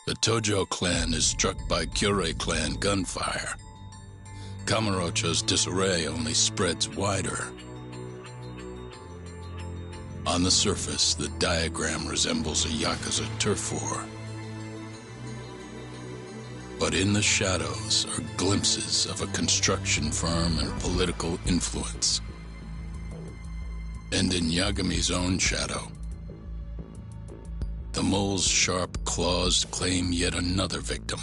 The Tojo clan is struck by Kyorei clan gunfire. Kamurocho's disarray only spreads wider. On the surface, the diagram resembles a Yakuza turf war. But in the shadows are glimpses of a construction firm and political influence. And in Yagami's own shadow, the mole's sharp claws claim yet another victim.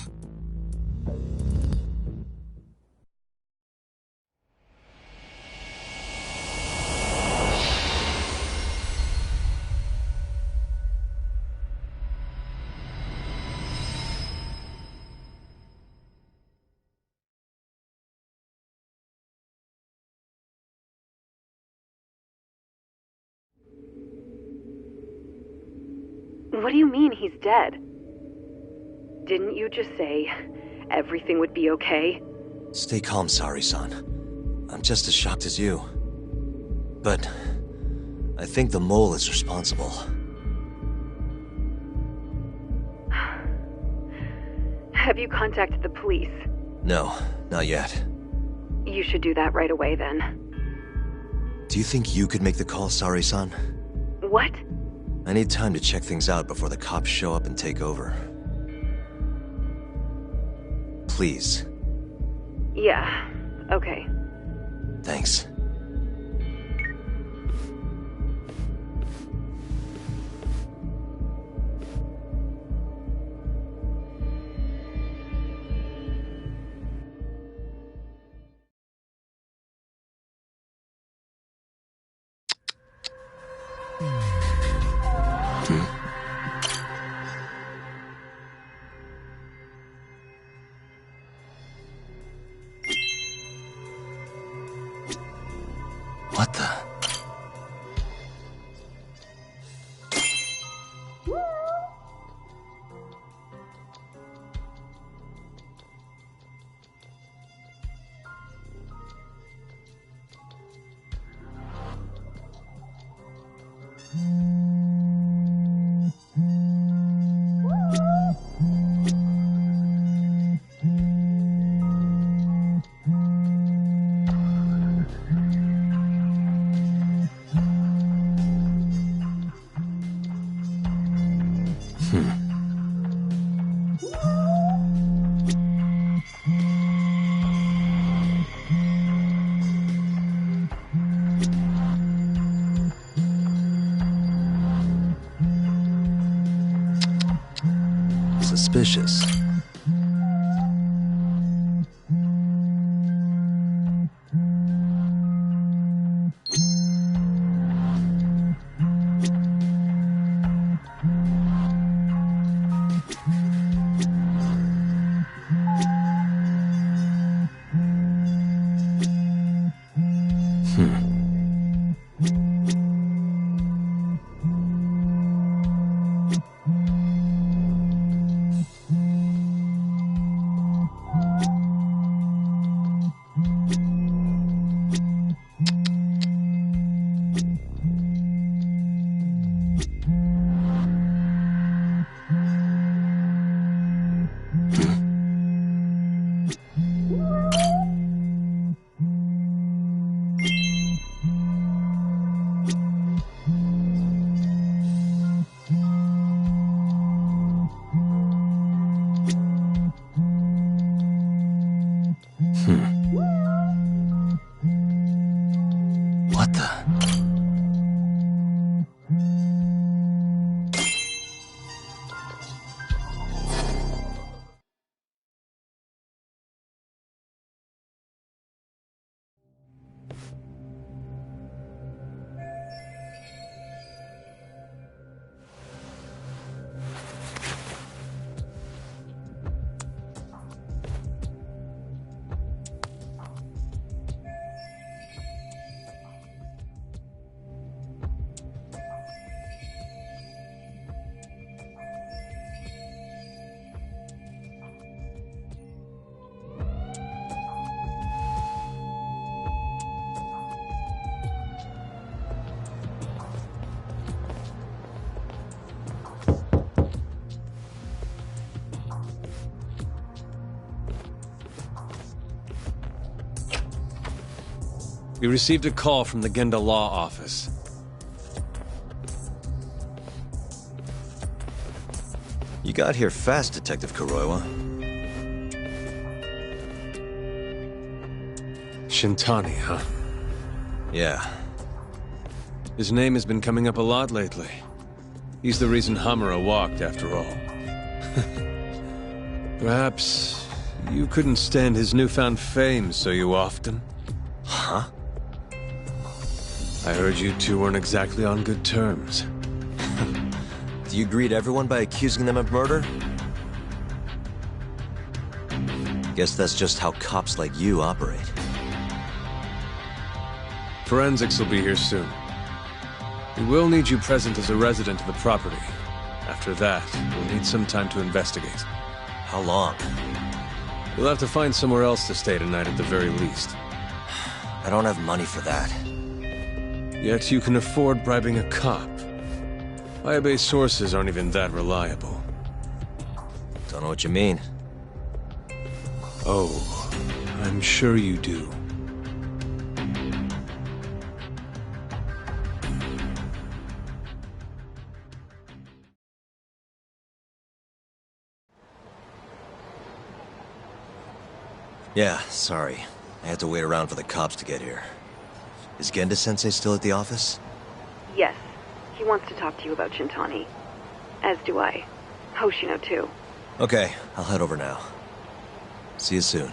What do you mean he's dead? Didn't you just say everything would be okay? Stay calm, Sari-san. I'm just as shocked as you. But I think the mole is responsible. Have you contacted the police? No, not yet. You should do that right away then. Do you think you could make the call, Sari-san? What? I need time to check things out before the cops show up and take over. Please. Yeah, okay. Thanks. What the? Suspicious. What the? We received a call from the Genda Law Office. You got here fast, Detective Kuroiwa. Shintani, huh? Yeah. His name has been coming up a lot lately. He's the reason Hamura walked, after all. Perhaps you couldn't stand his newfound fame so you often? Huh? I heard you two weren't exactly on good terms. Do you greet everyone by accusing them of murder? Guess that's just how cops like you operate. Forensics will be here soon. We will need you present as a resident of the property. After that, we'll need some time to investigate. How long? You'll have to find somewhere else to stay tonight at the very least. I don't have money for that. Yet you can afford bribing a cop. Ayabe's sources aren't even that reliable. Don't know what you mean. Oh, I'm sure you do. Yeah, sorry. I had to wait around for the cops to get here. Is Genda-sensei still at the office? Yes. He wants to talk to you about Shintani. As do I. Hoshino, too. Okay, I'll head over now. See you soon.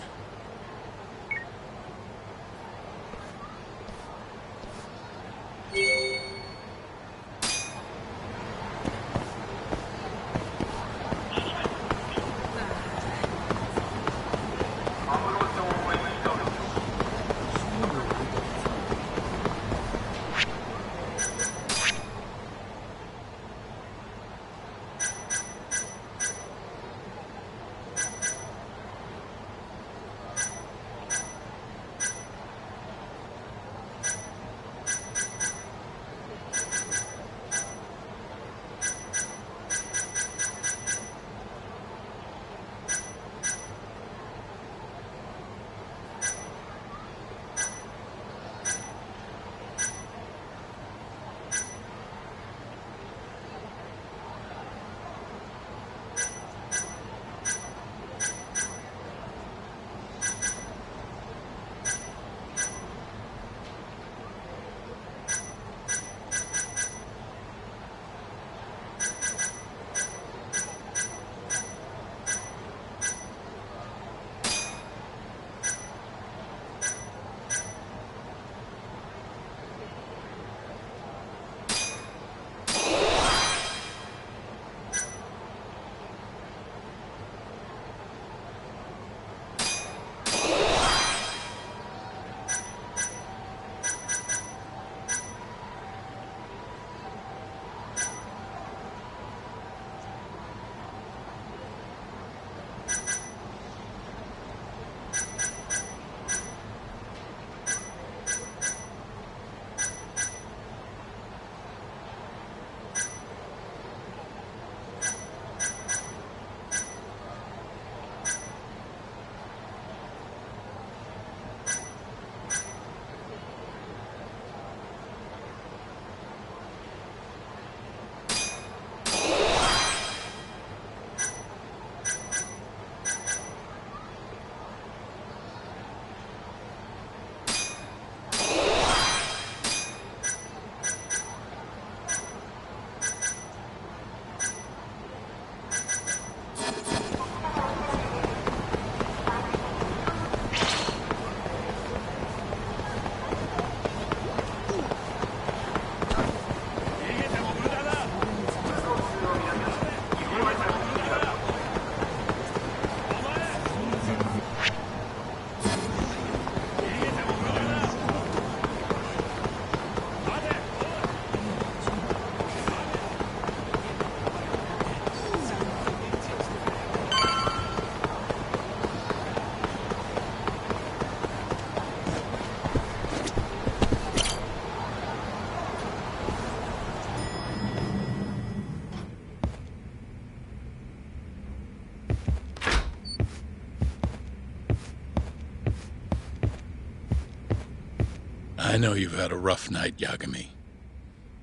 I know you've had a rough night, Yagami.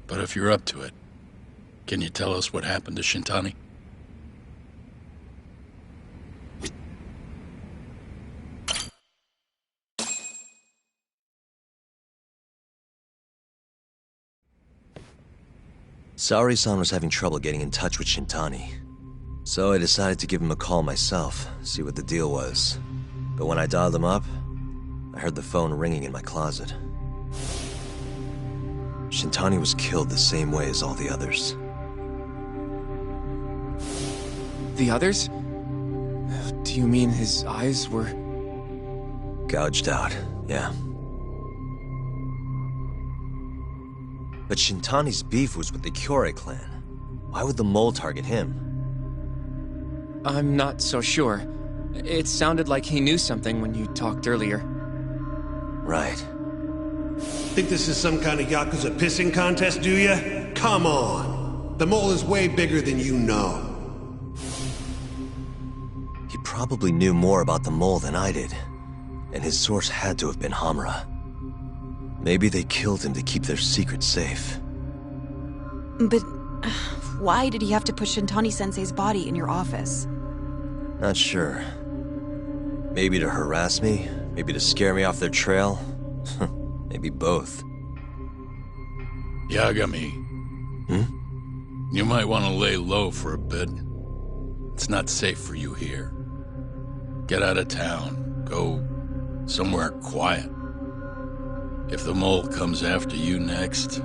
But if you're up to it, can you tell us what happened to Shintani? Saori-san was having trouble getting in touch with Shintani. So I decided to give him a call myself, see what the deal was. But when I dialed him up, I heard the phone ringing in my closet. Shintani was killed the same way as all the others. The others? Do you mean his eyes were... Gouged out, yeah. But Shintani's beef was with the Kyorei clan. Why would the mole target him? I'm not so sure. It sounded like he knew something when you talked earlier. Right. Think this is some kind of Yakuza pissing contest, do ya? Come on! The mole is way bigger than you know. He probably knew more about the mole than I did. And his source had to have been Hamura. Maybe they killed him to keep their secret safe. But why did he have to put Shintani-sensei's body in your office? Not sure. Maybe to harass me, maybe to scare me off their trail. Maybe both. Yagami. You might want to lay low for a bit. It's not safe for you here. Get out of town. Go somewhere quiet. If the mole comes after you next...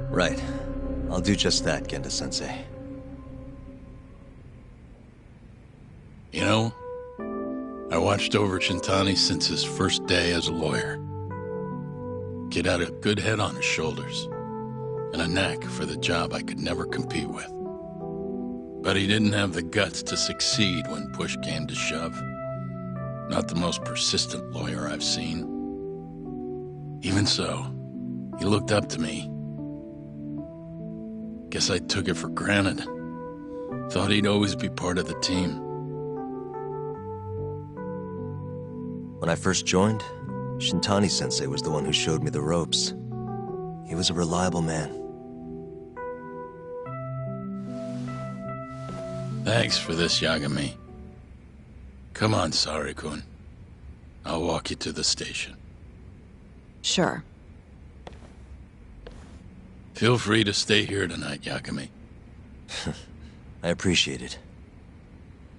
Right. I'll do just that, Genda-sensei. You know, I watched over Shintani since his first day as a lawyer. Kid had a good head on his shoulders, and a knack for the job I could never compete with. But he didn't have the guts to succeed when push came to shove. Not the most persistent lawyer I've seen. Even so, he looked up to me. Guess I took it for granted. Thought he'd always be part of the team. When I first joined, Shintani-sensei was the one who showed me the ropes. He was a reliable man. Thanks for this, Yagami. Come on, Sari-kun. I'll walk you to the station. Sure. Feel free to stay here tonight, Yagami. I appreciate it.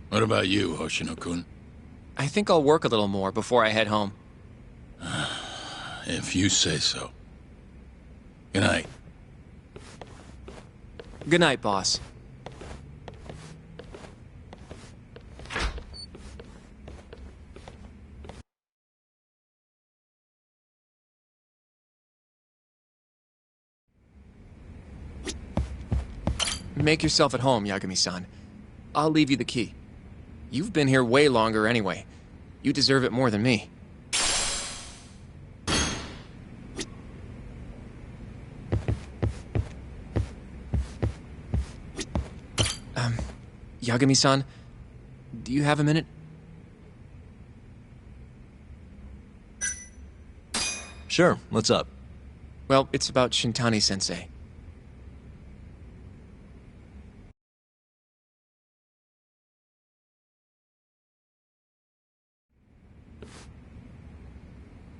What about you, Hoshino-kun? I think I'll work a little more before I head home. If you say so. Good night. Good night, boss. Make yourself at home, Yagami-san. I'll leave you the key. You've been here way longer anyway. You deserve it more than me. Yagami-san, do you have a minute? Sure, what's up? Well, it's about Shintani-sensei.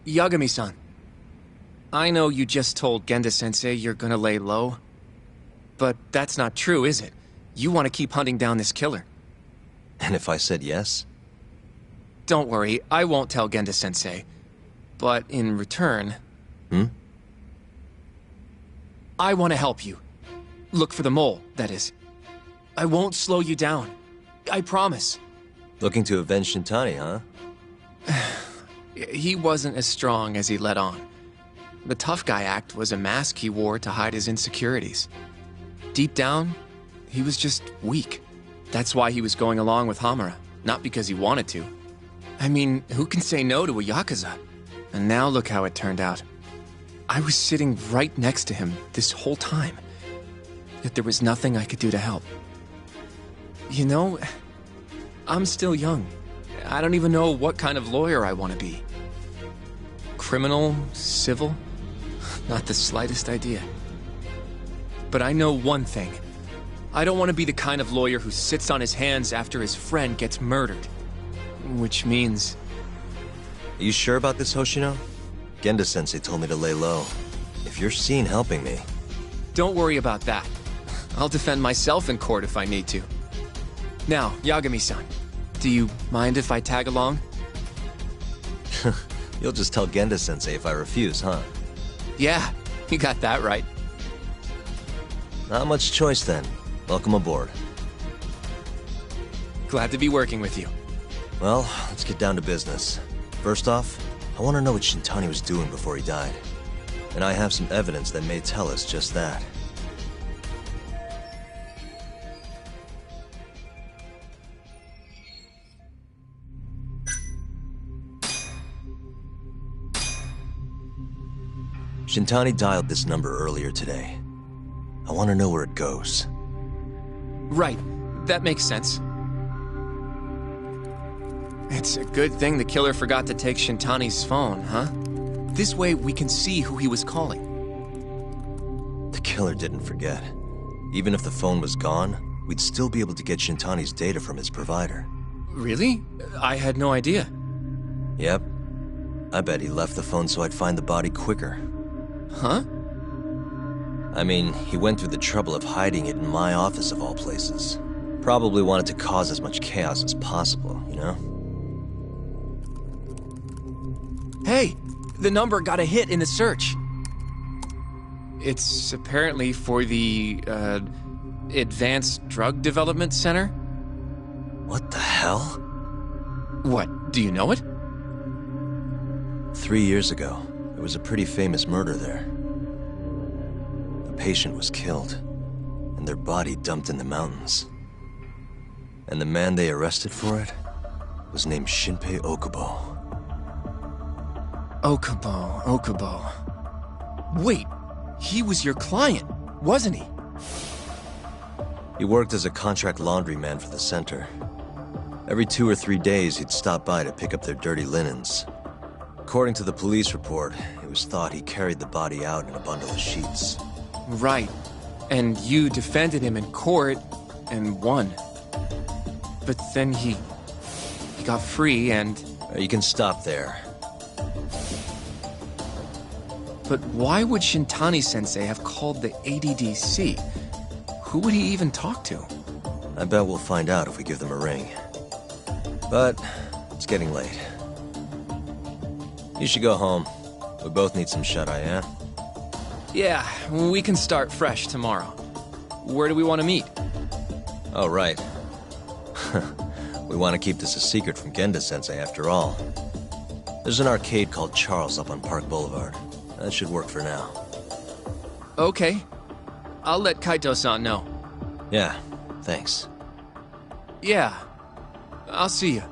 Yagami-san, I know you just told Genda-sensei you're gonna lay low, but that's not true, is it? You want to keep hunting down this killer. And if I said yes? Don't worry, I won't tell Genda-sensei. But in return... I want to help you. Look for the mole, that is. I won't slow you down. I promise. Looking to avenge Shintani, huh? He wasn't as strong as he let on. The tough guy act was a mask he wore to hide his insecurities. Deep down, he was just weak. That's why he was going along with Hamura, not because he wanted to. I mean, who can say no to a Yakuza? And now look how it turned out. I was sitting right next to him this whole time, yet there was nothing I could do to help. You know, I'm still young. I don't even know what kind of lawyer I want to be. Criminal? Civil? Not the slightest idea. But I know one thing. I don't want to be the kind of lawyer who sits on his hands after his friend gets murdered. Which means... Are you sure about this, Hoshino? Genda-sensei told me to lay low. If you're seen helping me... Don't worry about that. I'll defend myself in court if I need to. Now, Yagami-san, do you mind if I tag along? You'll just tell Genda-sensei if I refuse, huh? Yeah, you got that right. Not much choice then. Welcome aboard. Glad to be working with you. Well, let's get down to business. First off, I want to know what Shintani was doing before he died. And I have some evidence that may tell us just that. Shintani dialed this number earlier today. I want to know where it goes. Right. That makes sense. It's a good thing the killer forgot to take Shintani's phone, huh? This way we can see who he was calling. The killer didn't forget. Even if the phone was gone, we'd still be able to get Shintani's data from his provider. Really? I had no idea. Yep. I bet he left the phone so I'd find the body quicker. Huh? I mean, he went through the trouble of hiding it in my office of all places. Probably wanted to cause as much chaos as possible, you know? Hey! The number got a hit in the search. It's apparently for the, Advanced Drug Development Center? What the hell? What, do you know it? 3 years ago, there was a pretty famous murder there. A patient was killed, and their body dumped in the mountains. And the man they arrested for it was named Shinpei Okubo. Okubo. Wait, he was your client, wasn't he? He worked as a contract laundryman for the center. Every 2 or 3 days, he'd stop by to pick up their dirty linens. According to the police report, it was thought he carried the body out in a bundle of sheets. Right. And you defended him in court and won. But then he got free and... You can stop there. But why would Shintani-sensei have called the ADDC? Who would he even talk to? I bet we'll find out if we give them a ring. But it's getting late. You should go home. We both need some shut-eye, yeah? Yeah, we can start fresh tomorrow. Where do we want to meet? Oh, right. We want to keep this a secret from Genda-sensei after all. There's an arcade called Charles up on Park Boulevard. That should work for now. Okay. I'll let Kaito-san know. Yeah, thanks. Yeah. I'll see you.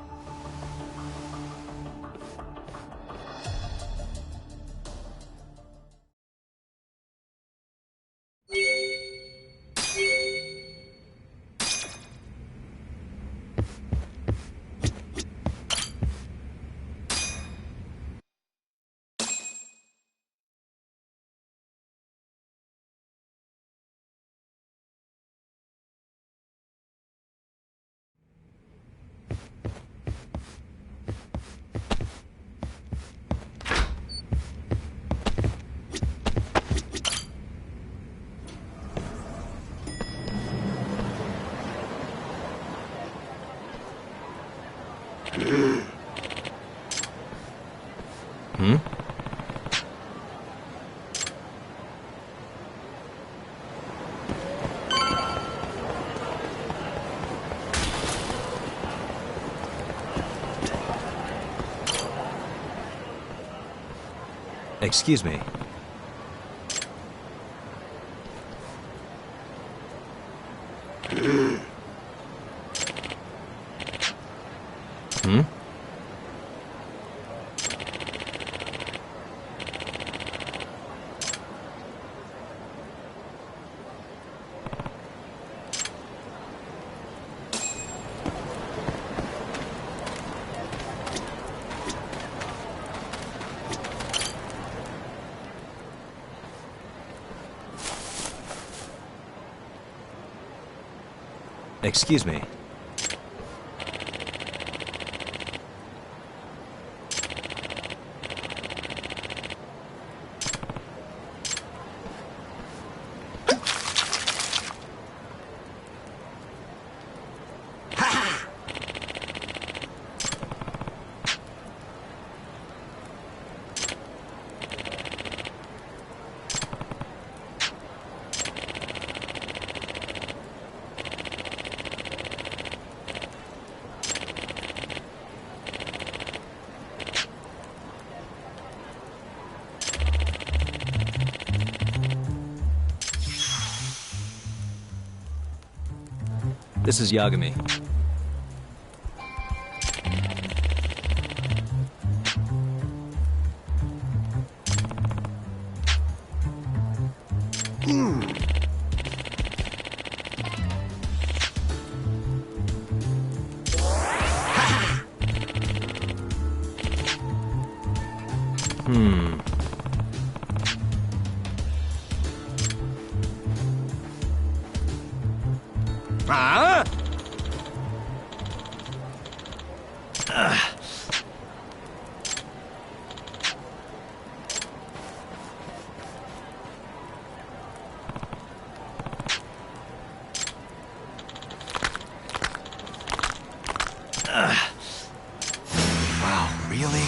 Excuse me. Excuse me. This is Yagami. Wow, really?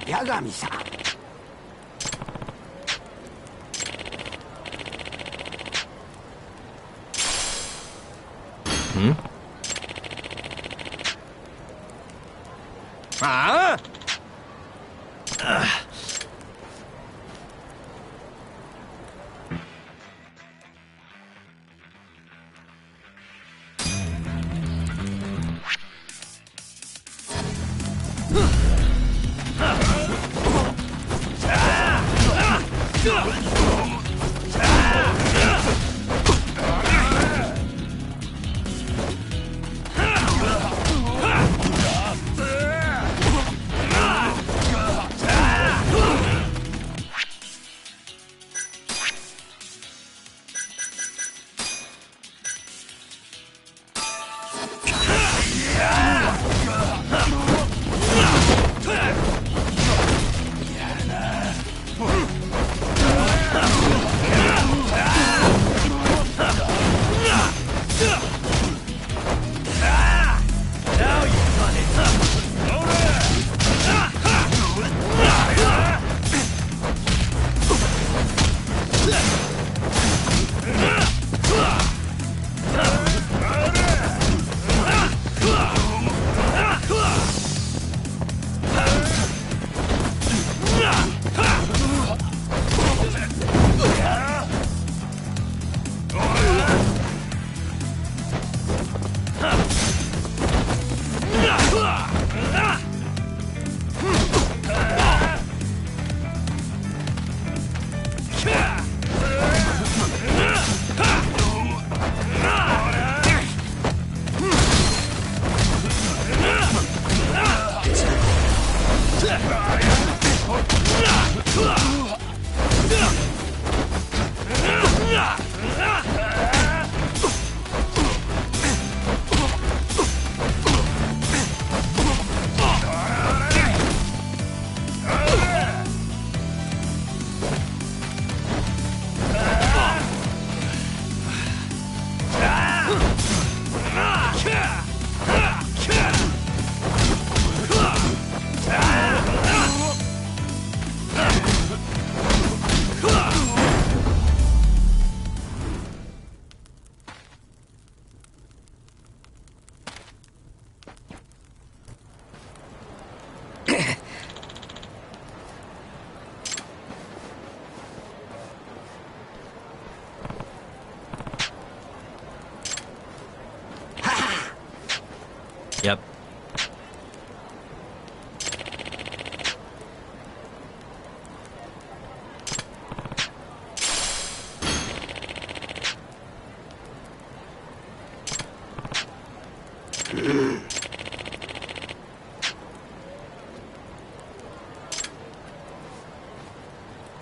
Yagami-san.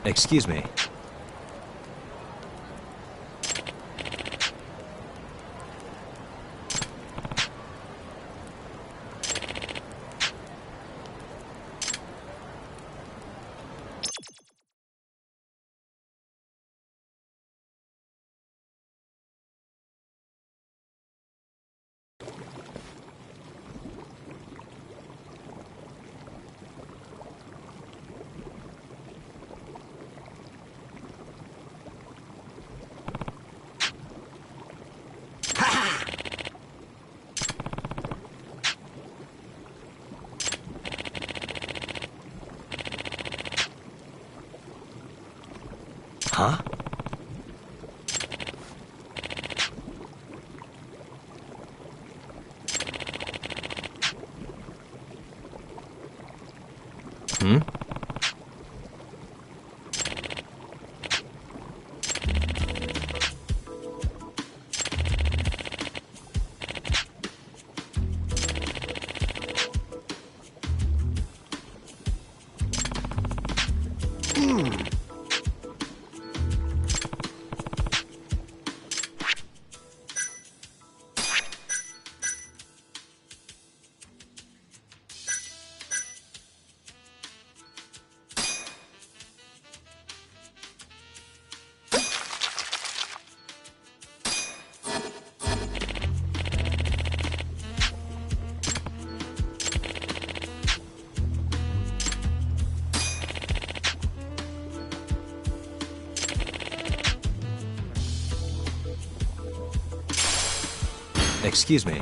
Excuse me. Huh? Hmm? Excuse me.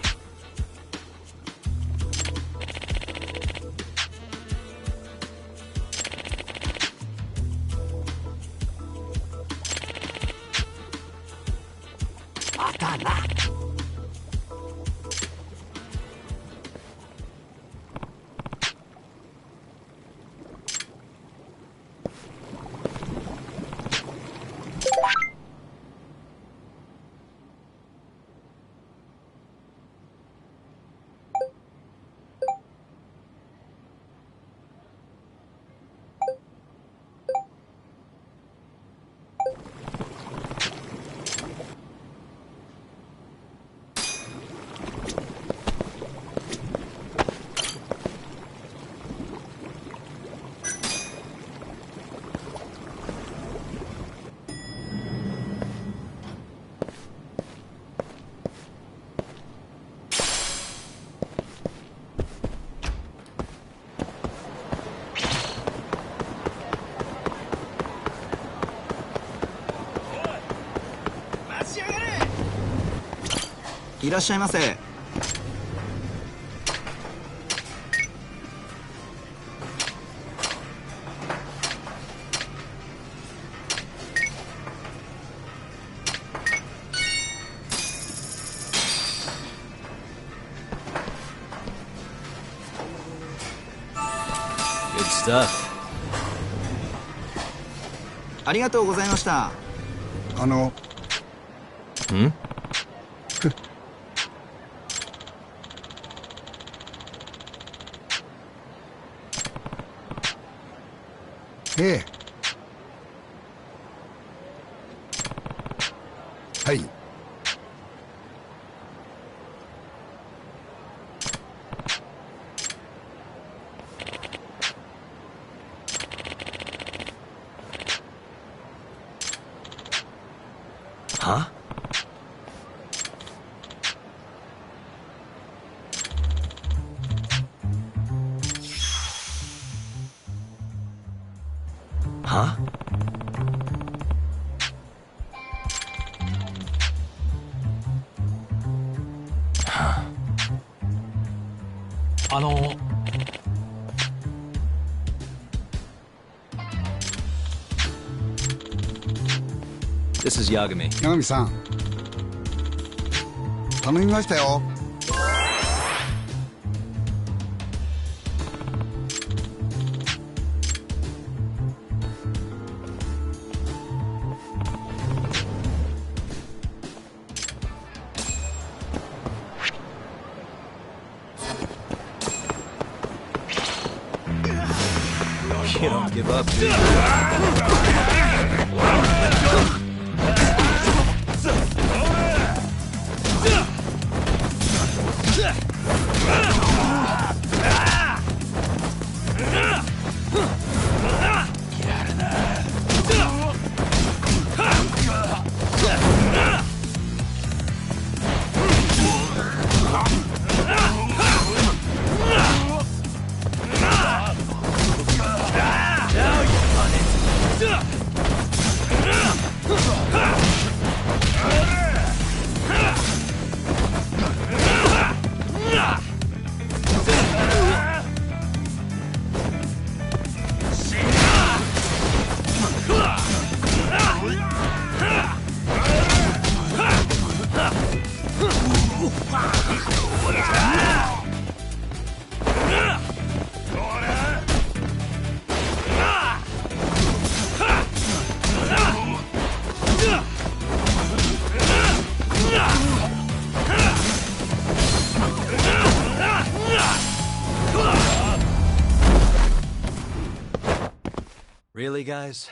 いらっしゃいませ。Good stuff. ありがとうございました。ん？ええ。はい。は？は？This is Yagami. 八神さん、頼みましたよ。You don't give up, do you? Really, guys?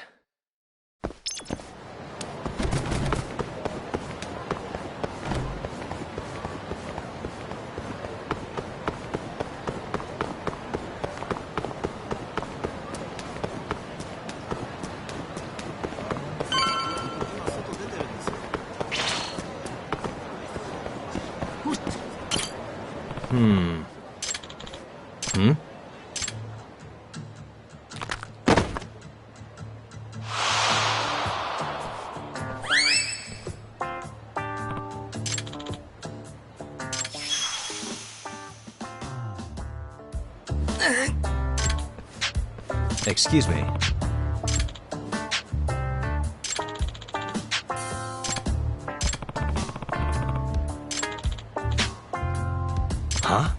Excuse me. Huh?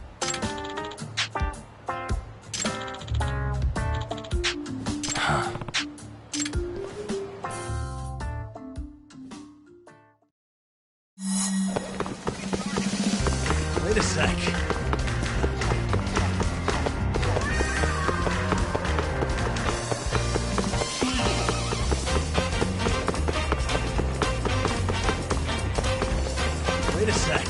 Huh. Wait a sec. Wait a sec.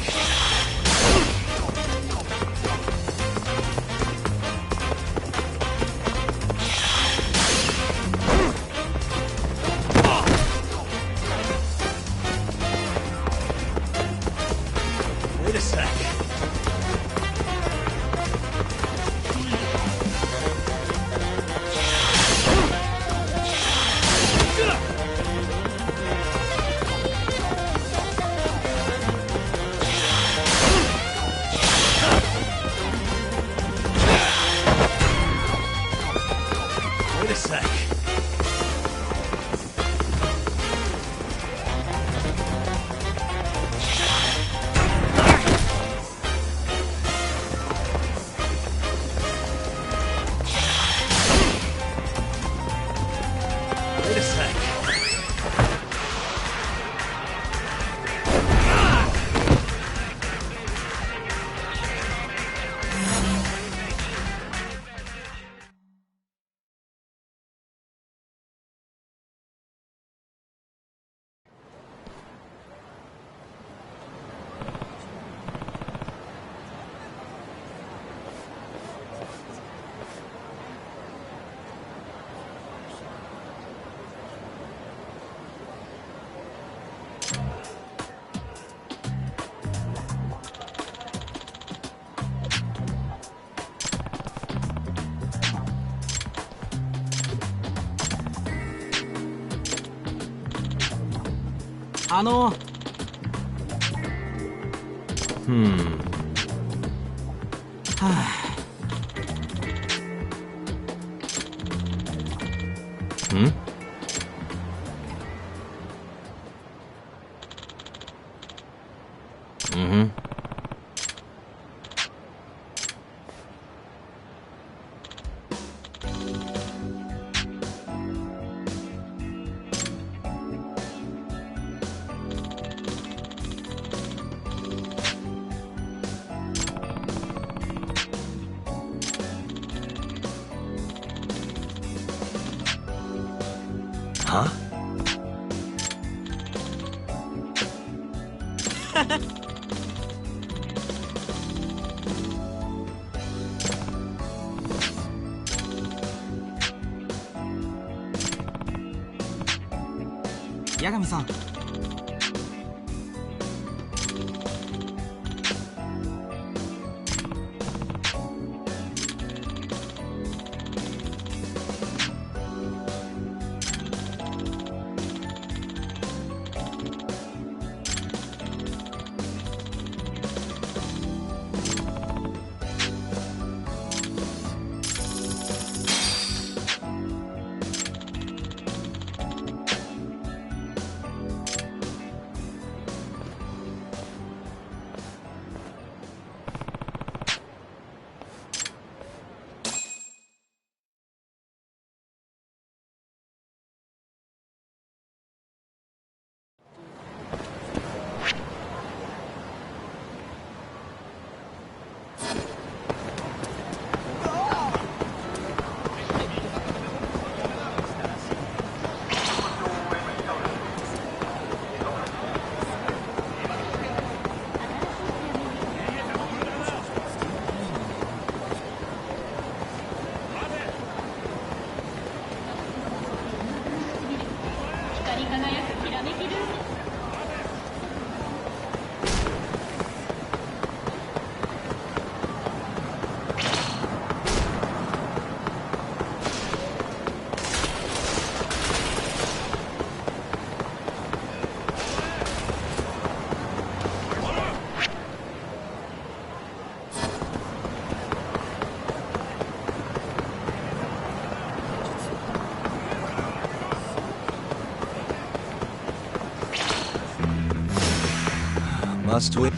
Wait a sec. Wait a sec. Wait a sec. Huh? Yagami-san. Must we?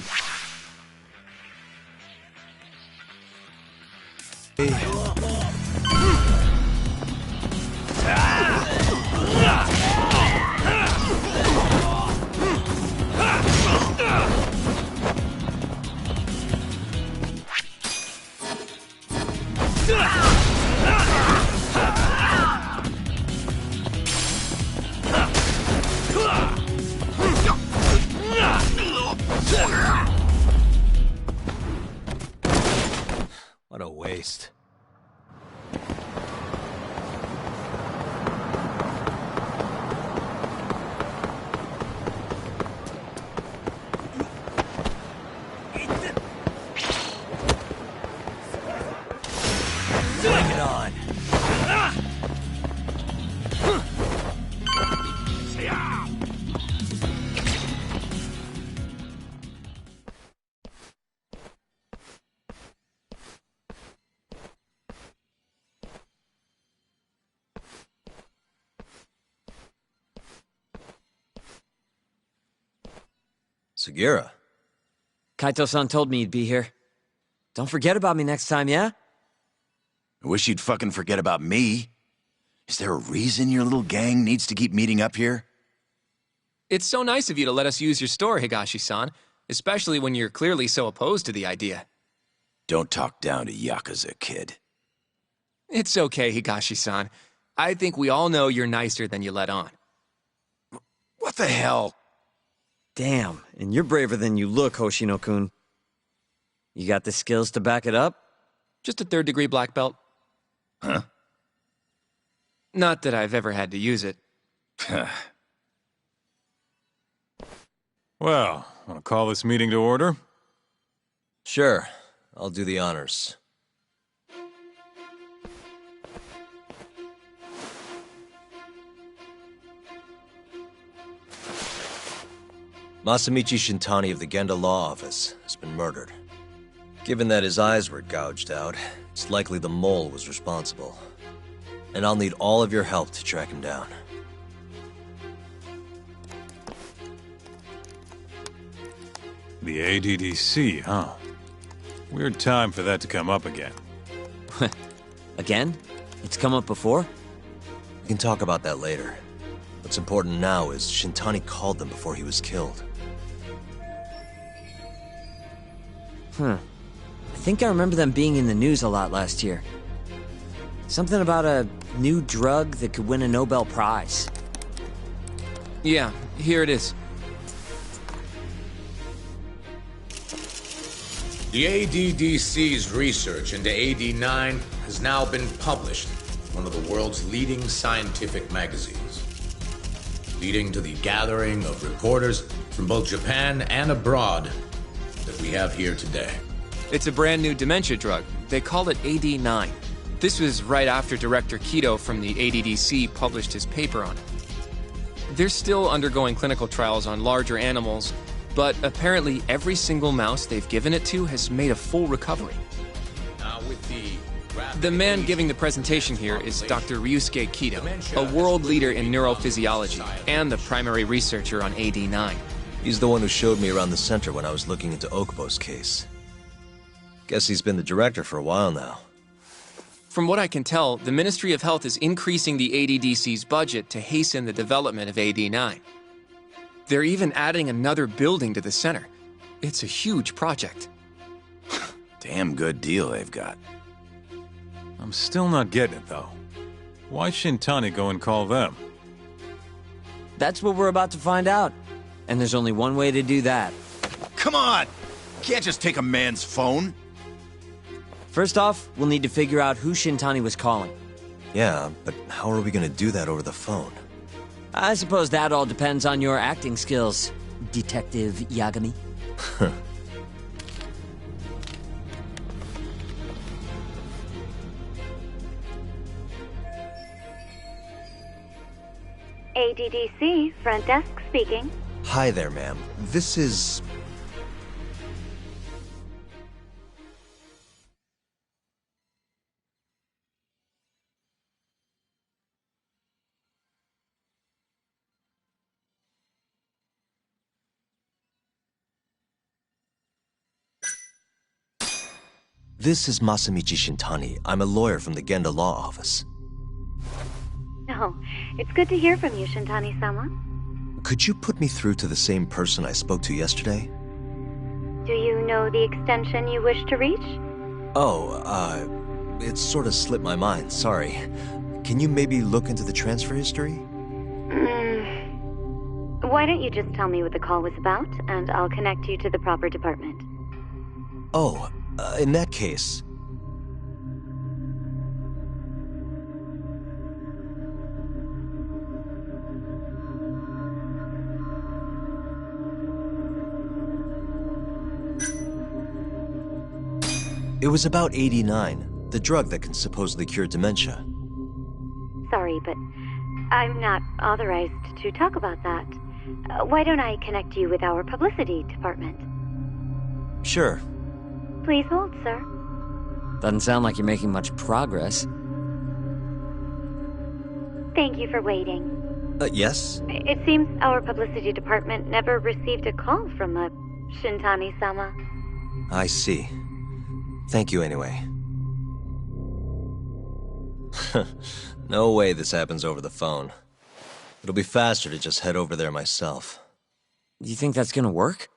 What a waste. Bring it on. Sugira. Kaito-san told me you'd be here. Don't forget about me next time, yeah? I wish you'd fucking forget about me. Is there a reason your little gang needs to keep meeting up here? It's so nice of you to let us use your store, Higashi-san, especially when you're clearly so opposed to the idea. Don't talk down to Yakuza, kid. It's okay, Higashi-san. I think we all know you're nicer than you let on. What the hell? Damn, and you're braver than you look, Hoshino-kun. You got the skills to back it up? Just a third-degree black belt. Huh? Not that I've ever had to use it. Well, I'll call this meeting to order. Sure, I'll do the honors. Masamichi Shintani of the Genda Law Office has been murdered. Given that his eyes were gouged out, it's likely the mole was responsible. And I'll need all of your help to track him down. The ADDC, huh? Weird time for that to come up again. Again? It's come up before? We can talk about that later. What's important now is Shintani called them before he was killed. I think I remember them being in the news a lot last year. Something about a new drug that could win a Nobel Prize. Yeah, here it is. The ADDC's research into AD9 has now been published in one of the world's leading scientific magazines, leading to the gathering of reporters from both Japan and abroad that we have here today. It's a brand new dementia drug. They call it AD9. This was right after Director Keto from the ADDC published his paper on it. They're still undergoing clinical trials on larger animals, but apparently every single mouse they've given it to has made a full recovery. Now with the man giving the presentation here is Dr. Ryusuke Keto, a world leader in neurophysiology and the primary researcher on AD9. He's the one who showed me around the center when I was looking into Okubo's case. Guess he's been the director for a while now. From what I can tell, the Ministry of Health is increasing the ADDC's budget to hasten the development of AD9. They're even adding another building to the center. It's a huge project. Damn good deal they've got. I'm still not getting it, though. Why Shintani go and call them? That's what we're about to find out. And there's only one way to do that. Come on! Can't just take a man's phone. First off, we'll need to figure out who Shintani was calling. Yeah, but how are we gonna do that over the phone? I suppose that all depends on your acting skills, Detective Yagami. ADDC, front desk speaking. Hi there, ma'am. This is... This is Masamichi Shintani. I'm a lawyer from the Genda Law Office. Oh, it's good to hear from you, Shintani-sama. Could you put me through to the same person I spoke to yesterday? Do you know the extension you wish to reach? Oh, it sort of slipped my mind, sorry. Can you maybe look into the transfer history? Why don't you just tell me what the call was about, and I'll connect you to the proper department. Oh, in that case... It was about 89, the drug that can supposedly cure dementia. Sorry, but I'm not authorized to talk about that. Why don't I connect you with our publicity department? Sure. Please hold, sir. Doesn't sound like you're making much progress. Thank you for waiting. Yes? It seems our publicity department never received a call from a Shintani-sama. I see. Thank you anyway. No way this happens over the phone. It'll be faster to just head over there myself. You think that's gonna work?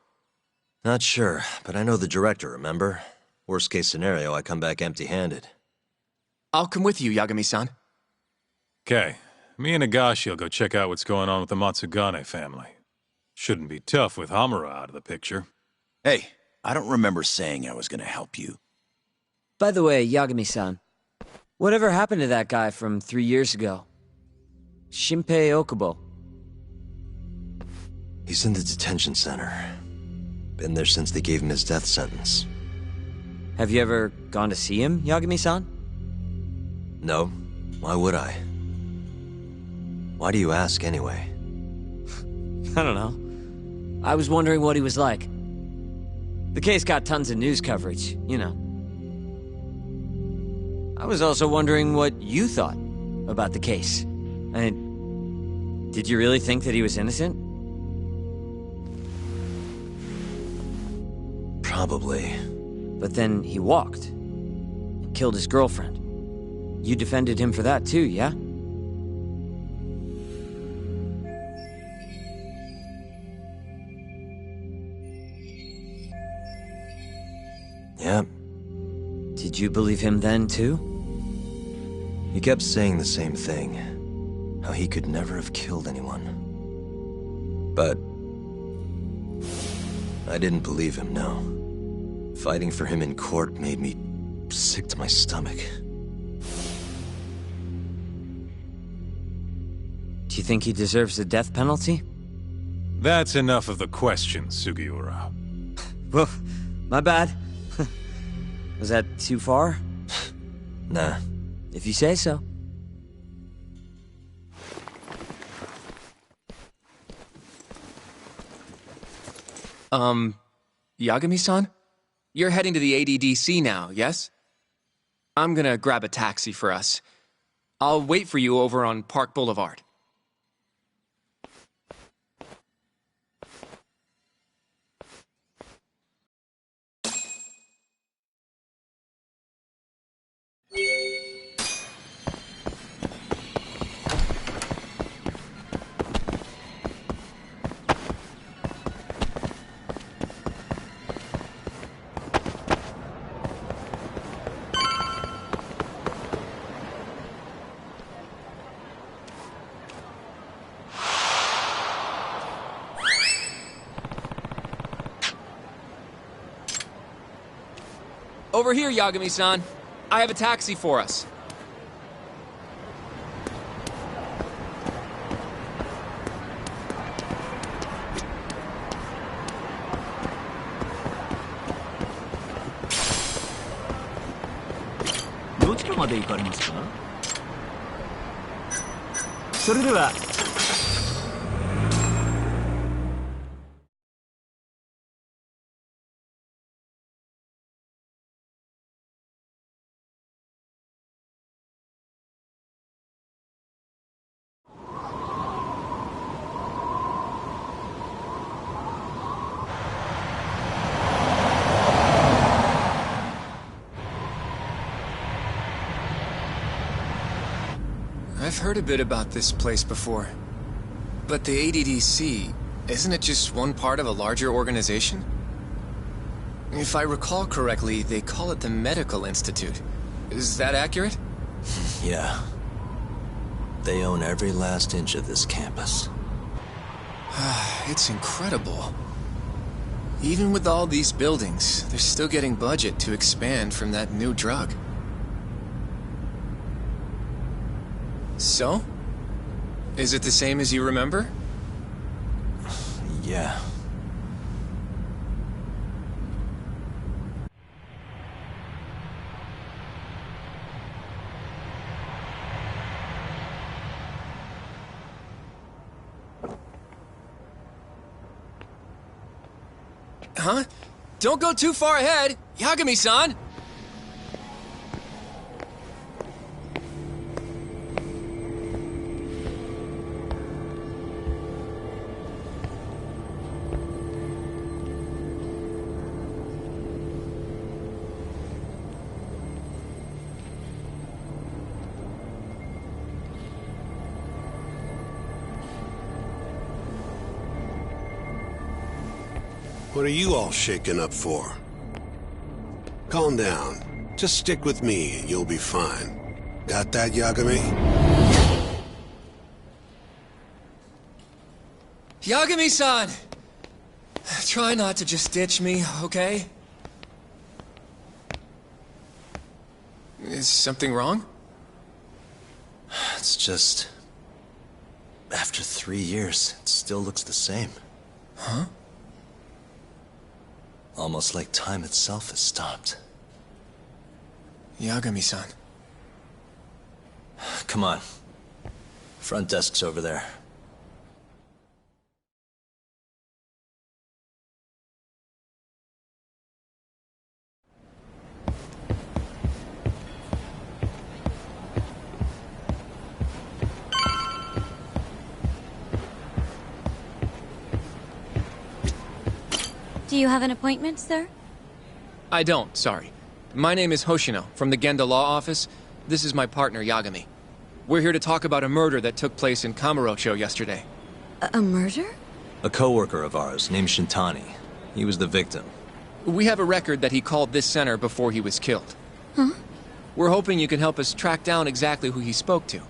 Not sure, but I know the director, remember? Worst case scenario, I come back empty-handed. I'll come with you, Yagami-san. Okay, me and Nagashio'll go check out what's going on with the Matsugane family. Shouldn't be tough with Hamura out of the picture. Hey, I don't remember saying I was gonna help you. By the way, Yagami-san, whatever happened to that guy from 3 years ago? Shinpei Okubo. He's in the detention center. Been there since they gave him his death sentence. Have you ever gone to see him, Yagami-san? No. Why would I? Why do you ask, anyway? I don't know. I was wondering what he was like. The case got tons of news coverage, you know. I was also wondering what you thought about the case. Did you really think that he was innocent? Probably. But then he walked and killed his girlfriend. You defended him for that too, yeah? Yeah. Did you believe him then too? He kept saying the same thing. How he could never have killed anyone. I didn't believe him, no. Fighting for him in court made me sick to my stomach. Do you think he deserves the death penalty? That's enough of the questions, Sugiura. Well, my bad. Was that too far? Nah. If you say so. Yagami-san? You're heading to the ADDC now, yes? I'm gonna grab a taxi for us. I'll wait for you over on Park Boulevard. Over here, Yagami-san. I have a taxi for us. I've heard a bit about this place before. But the ADDC, isn't it just one part of a larger organization? If I recall correctly, they call it the Medical Institute. Is that accurate? Yeah. They own every last inch of this campus. It's incredible. Even with all these buildings, they're still getting budget to expand from that new drug. So? Is it the same as you remember? Yeah. Huh? Don't go too far ahead! Yagami-san! What are you all shaken up for? Calm down. Just stick with me and you'll be fine. Got that, Yagami? Yagami-san! Try not to just ditch me, okay? Is something wrong? It's just... After 3 years, it still looks the same. Huh? Almost like time itself has stopped. Yagami-san. Come on. Front desk's over there. Do you have an appointment, sir? I don't, sorry. My name is Hoshino, from the Genda Law Office. This is my partner, Yagami. We're here to talk about a murder that took place in Kamurocho yesterday. A murder? A coworker of ours, named Shintani. He was the victim. We have a record that he called this center before he was killed. Huh? We're hoping you can help us track down exactly who he spoke to.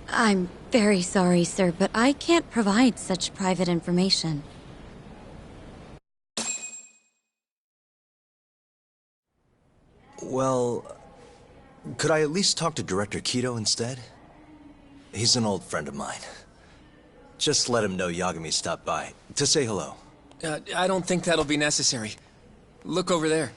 I'm very sorry, sir, but I can't provide such private information. Well, could I at least talk to Director Kido instead? He's an old friend of mine. Just let him know Yagami stopped by, to say hello. I don't think that'll be necessary. Look over there.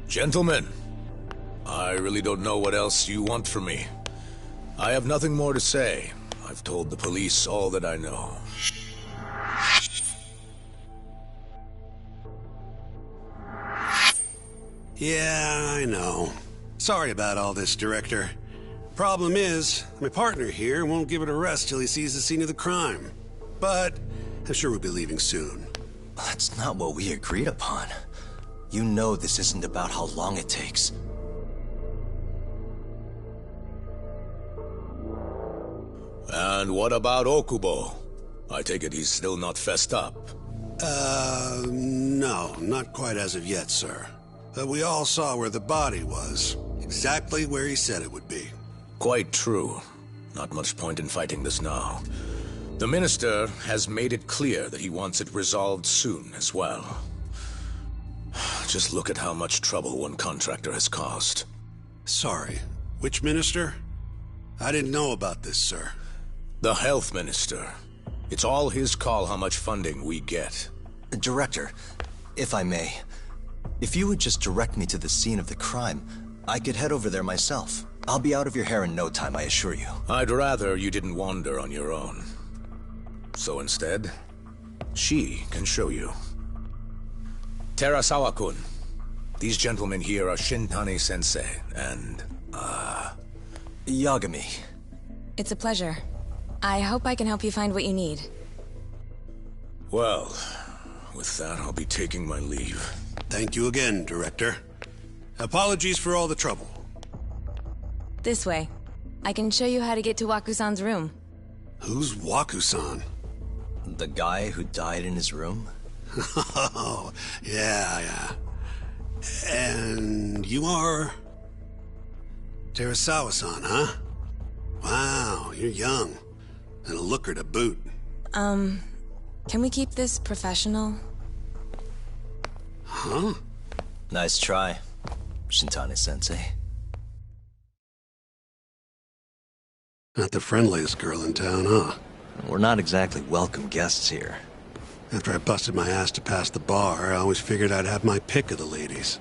Gentlemen, I really don't know what else you want from me. I have nothing more to say. I've told the police all that I know. Yeah, I know. Sorry about all this, Director. Problem is, my partner here won't give it a rest till he sees the scene of the crime. But I'm sure we'll be leaving soon. That's not what we agreed upon. You know this isn't about how long it takes. And what about Okubo? I take it he's still not fessed up. No, not quite as of yet, sir. But we all saw where the body was. Exactly where he said it would be. Quite true. Not much point in fighting this now. The Minister has made it clear that he wants it resolved soon as well. Just look at how much trouble one contractor has caused. Sorry, which Minister? I didn't know about this, sir. The Health Minister. It's all his call how much funding we get. Director, if I may, if you would just direct me to the scene of the crime, I could head over there myself. I'll be out of your hair in no time, I assure you. I'd rather you didn't wander on your own. So instead, she can show you. Terasawa-kun, these gentlemen here are Shintani-sensei and, Yagami. It's a pleasure. I hope I can help you find what you need. Well, with that, I'll be taking my leave. Thank you again, Director. Apologies for all the trouble. This way. I can show you how to get to Waku-san's room. Who's Waku-san? The guy who died in his room? Oh, yeah. And you are... Terasawa-san, huh? Wow, you're young. And a looker to boot. Can we keep this professional? Huh? Nice try, Shintani-sensei. Not the friendliest girl in town, huh? We're not exactly welcome guests here. After I busted my ass to pass the bar, I always figured I'd have my pick of the ladies.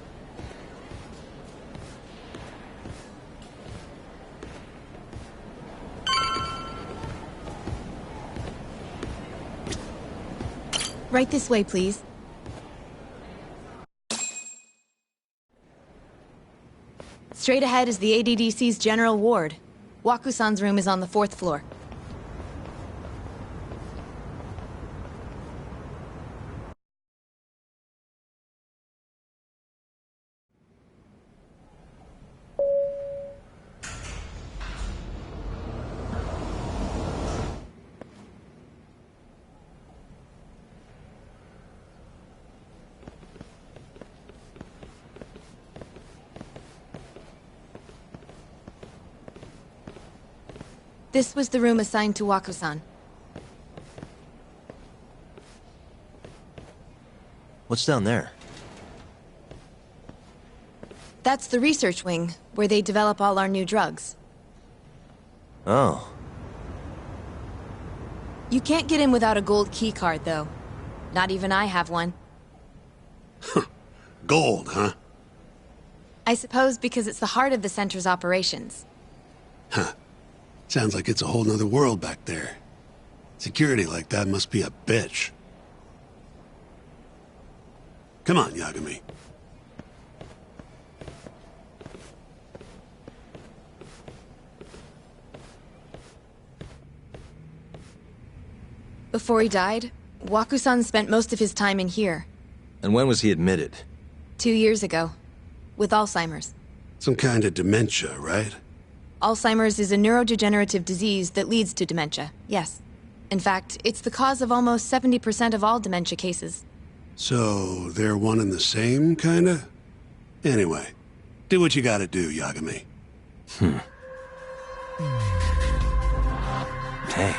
Right this way, please. Straight ahead is the ADDC's general ward. Waku-san's room is on the 4th floor. This was the room assigned to Waku-san. What's down there? That's the research wing, where they develop all our new drugs. Oh. You can't get in without a gold key card, though. Not even I have one. Gold, huh? I suppose because it's the heart of the center's operations. Huh. Sounds like it's a whole nother world back there. Security like that must be a bitch. Come on, Yagami. before he died, Waku-san spent most of his time in here. And when was he admitted? 2 years ago. With Alzheimer's. Some kind of dementia, right? Alzheimer's is a neurodegenerative disease that leads to dementia, yes. In fact, it's the cause of almost 70% of all dementia cases. So, they're one and the same, kinda? Anyway, do what you gotta do, Yagami. Hey.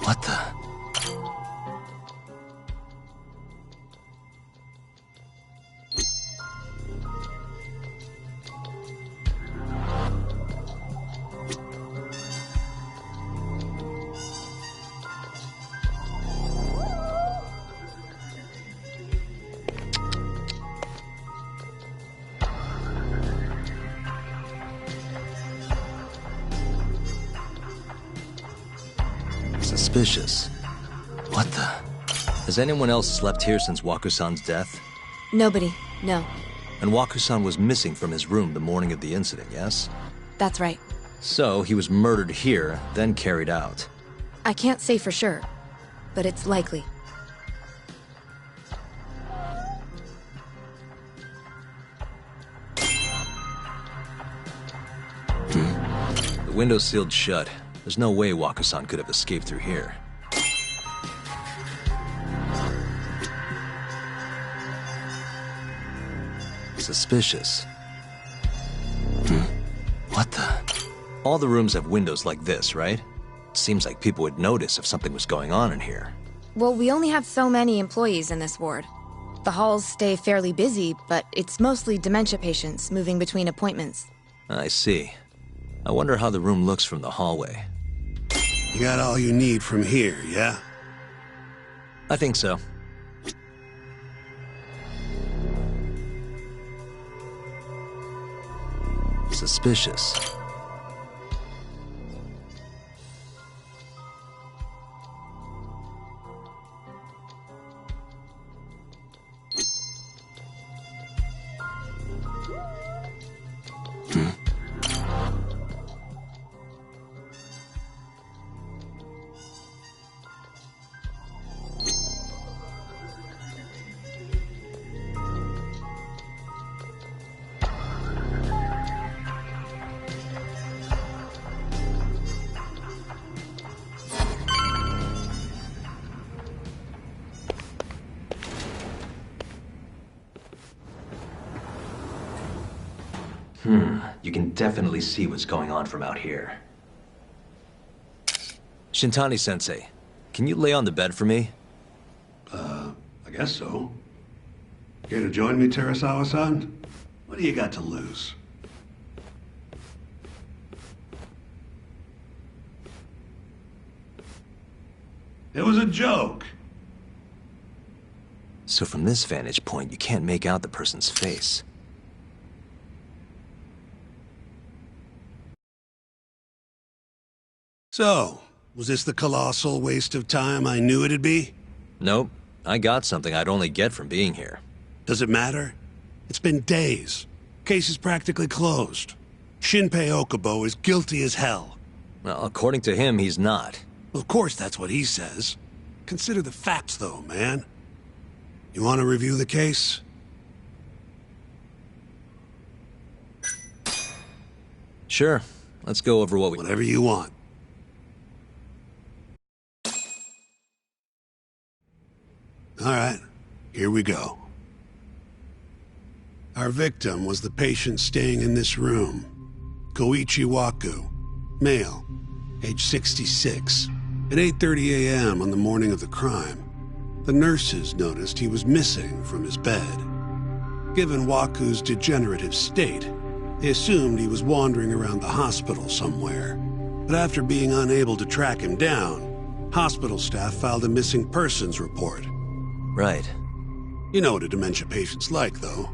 What the? Suspicious. What the? Has anyone else slept here since Waku-san's death? Nobody, no. And Waku-san was missing from his room the morning of the incident, yes? That's right. So, he was murdered here, then carried out. I can't say for sure, but it's likely. The window's sealed shut. There's no way Waku-san could have escaped through here. Suspicious. What the? All the rooms have windows like this, right? Seems like people would notice if something was going on in here. Well, we only have so many employees in this ward. The halls stay fairly busy, but it's mostly dementia patients moving between appointments. I see. I wonder how the room looks from the hallway. You got all you need from here, yeah? I think so. Suspicious. You can definitely see what's going on from out here. Shintani-sensei, can you lay on the bed for me? I guess so. Care to join me, Terasawa-san? What do you got to lose? It was a joke. So from this vantage point, you can't make out the person's face. So, was this the colossal waste of time I knew it'd be? Nope. I got something I'd only get from being here. Does it matter? It's been days. Case is practically closed. Shinpei Okubo is guilty as hell. Well, according to him, he's not. Well, of course that's what he says. Consider the facts, though, man. You want to review the case? Sure. Let's go over what we... Whatever you want. All right, here we go. Our victim was the patient staying in this room. Koichi Waku, male, age 66. At 8:30 a.m. on the morning of the crime, the nurses noticed he was missing from his bed. Given Waku's degenerative state, they assumed he was wandering around the hospital somewhere. But after being unable to track him down, hospital staff filed a missing persons report. Right. You know what a dementia patient's like, though.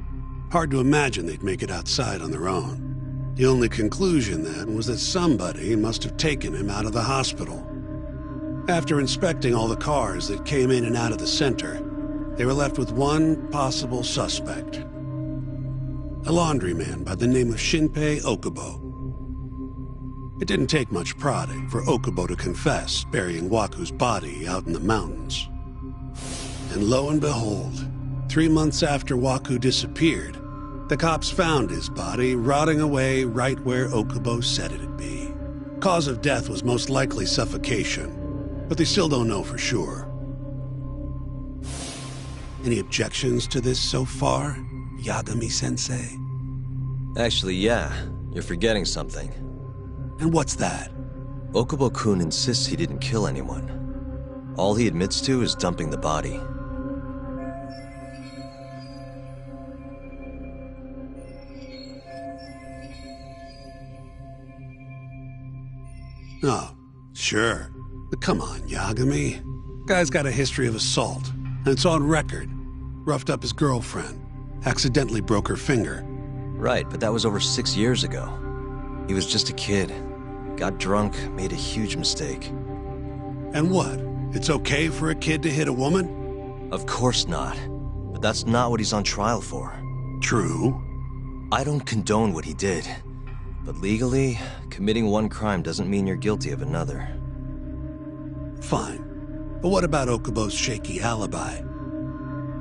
Hard to imagine they'd make it outside on their own. The only conclusion then was that somebody must have taken him out of the hospital. After inspecting all the cars that came in and out of the center, they were left with one possible suspect. A laundryman by the name of Shinpei Okubo. It didn't take much prodding for Okubo to confess burying Waku's body out in the mountains. And lo and behold, 3 months after Waku disappeared, the cops found his body rotting away right where Okubo said it'd be. Cause of death was most likely suffocation, but they still don't know for sure. Any objections to this so far, Yagami-sensei? Actually, yeah. You're forgetting something. And what's that? Okubo-kun insists he didn't kill anyone. All he admits to is dumping the body. Oh, sure. But come on, Yagami. Guy's got a history of assault, and it's on record. Roughed up his girlfriend. Accidentally broke her finger. Right, but that was over 6 years ago. He was just a kid. Got drunk, made a huge mistake. And what? It's okay for a kid to hit a woman? Of course not. But that's not what he's on trial for. True. I don't condone what he did. But legally, committing one crime doesn't mean you're guilty of another. Fine. But what about Okubo's shaky alibi?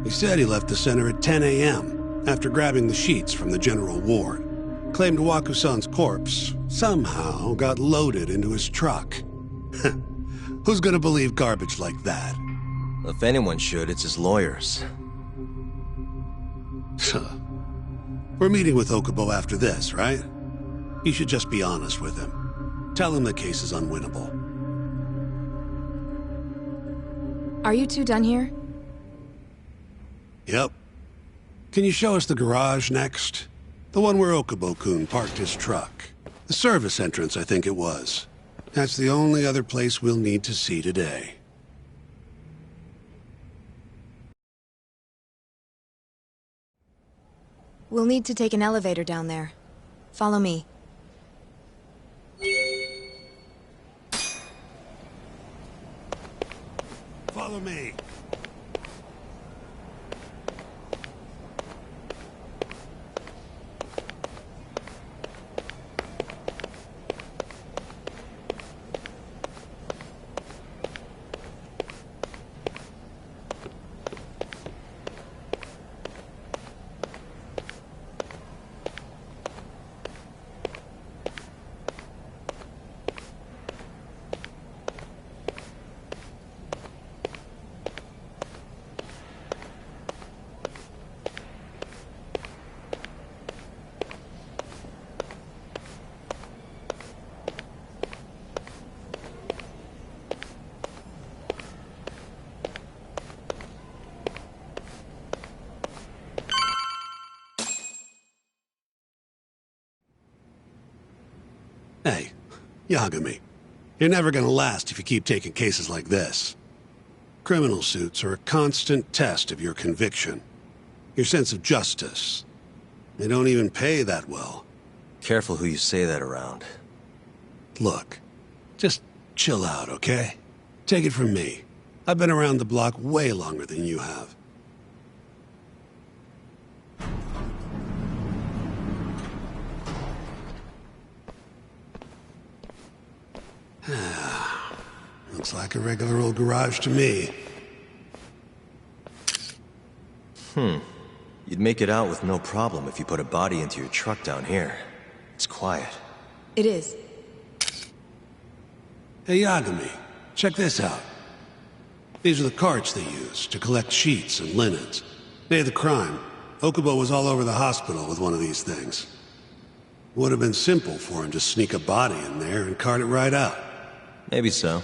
He said he left the center at 10 a.m. after grabbing the sheets from the general ward. Claimed Waku-san's corpse somehow got loaded into his truck. Who's gonna believe garbage like that? If anyone should, it's his lawyers. We're meeting with Okubo after this, right? You should just be honest with him. Tell him the case is unwinnable. Are you two done here? Yep. Can you show us the garage next? The one where Okubo-kun parked his truck. The service entrance, I think it was. That's the only other place we'll need to see today. We'll need to take an elevator down there. Follow me. Follow me. Hey, Yagami, you're never gonna last if you keep taking cases like this. Criminal suits are a constant test of your conviction, your sense of justice. They don't even pay that well. Careful who you say that around. Look, just chill out, okay? Take it from me. I've been around the block way longer than you have. Looks like a regular old garage to me. You'd make it out with no problem if you put a body into your truck down here. It's quiet. It is. Hey, Yagami, check this out. These are the carts they use to collect sheets and linens. Day of the crime, Okubo was all over the hospital with one of these things. Would have been simple for him to sneak a body in there and cart it right out. Maybe so.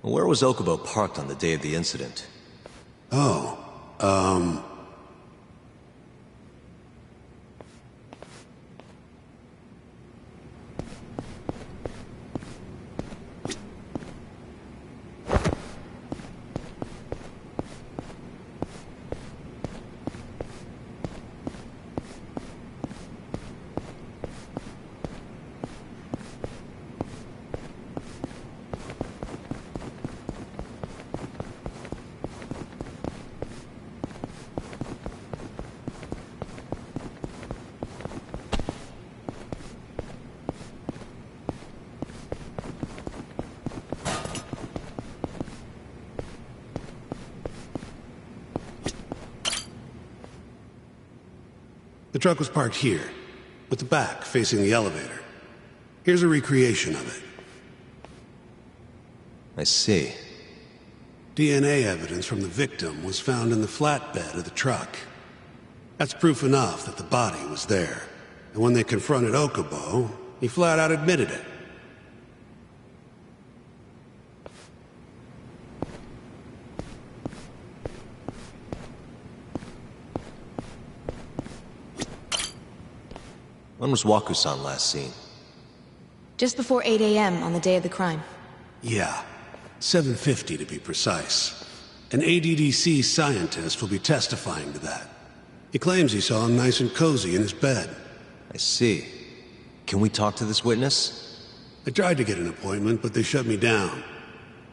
Where was Okubo parked on the day of the incident? The truck was parked here, with the back facing the elevator. Here's a recreation of it. I see. DNA evidence from the victim was found in the flatbed of the truck. That's proof enough that the body was there. And when they confronted Okubo, he flat out admitted it. When was Waku-san last seen? Just before 8 a.m. on the day of the crime. Yeah, 7:50 to be precise. An ADDC scientist will be testifying to that. He claims he saw him nice and cozy in his bed. I see. Can we talk to this witness? I tried to get an appointment, but they shut me down.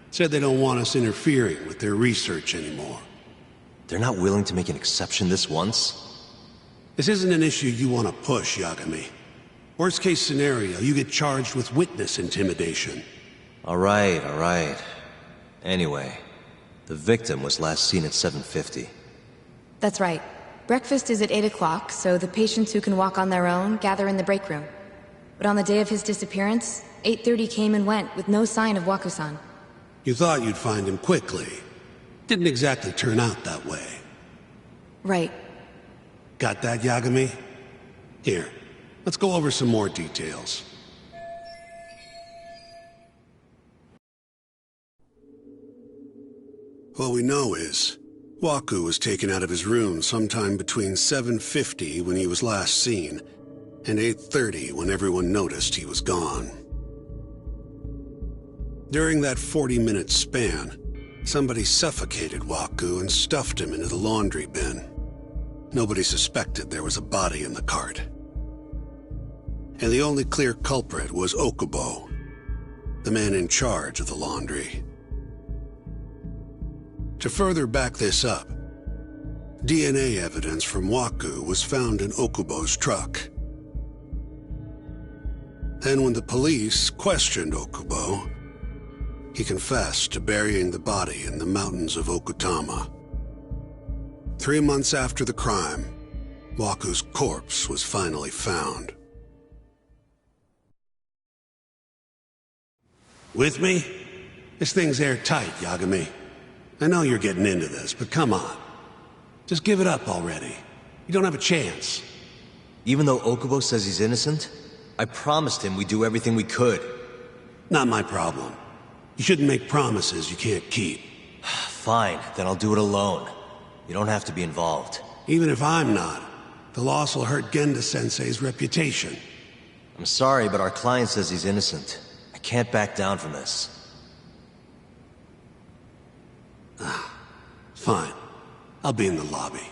Said they don't want us interfering with their research anymore. They're not willing to make an exception this once? This isn't an issue you want to push, Yagami. Worst case scenario, you get charged with witness intimidation. All right. Anyway, the victim was last seen at 7:50. That's right. Breakfast is at 8 o'clock, so the patients who can walk on their own gather in the break room. But on the day of his disappearance, 8:30 came and went with no sign of Waku-san. You thought you'd find him quickly. Didn't exactly turn out that way. Right. Got that, Yagami? Here, let's go over some more details. What we know is, Waku was taken out of his room sometime between 7:50 when he was last seen, and 8:30 when everyone noticed he was gone. During that 40-minute span, somebody suffocated Waku and stuffed him into the laundry bin. Nobody suspected there was a body in the cart. And the only clear culprit was Okubo, the man in charge of the laundry. To further back this up, DNA evidence from Waku was found in Okubo's truck. Then when the police questioned Okubo, he confessed to burying the body in the mountains of Okutama. 3 months after the crime, Waku's corpse was finally found. With me? This thing's airtight, Yagami. I know you're getting into this, but come on. Just give it up already. You don't have a chance. Even though Okubo says he's innocent, I promised him we'd do everything we could. Not my problem. You shouldn't make promises you can't keep. Fine, then I'll do it alone. You don't have to be involved. Even if I'm not, the loss will hurt Genda-sensei's reputation. I'm sorry, but our client says he's innocent. I can't back down from this. Fine. I'll be in the lobby.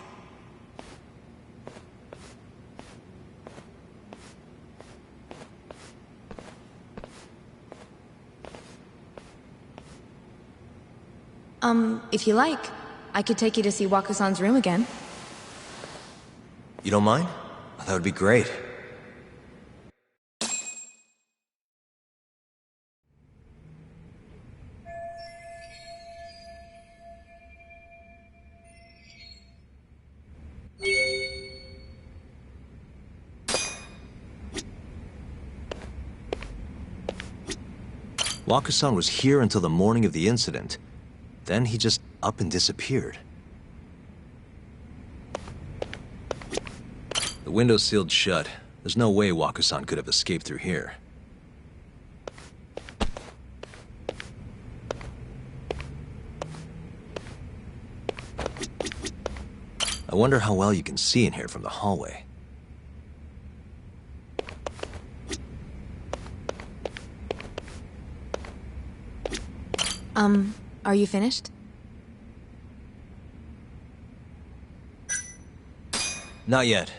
If you like, I could take you to see Waku-san's room again. You don't mind? That would be great. Waku-san was here until the morning of the incident. Then he just up and disappeared. The window's sealed shut. There's no way Waku-san could have escaped through here. I wonder how well you can see in here from the hallway. Are you finished? Not yet.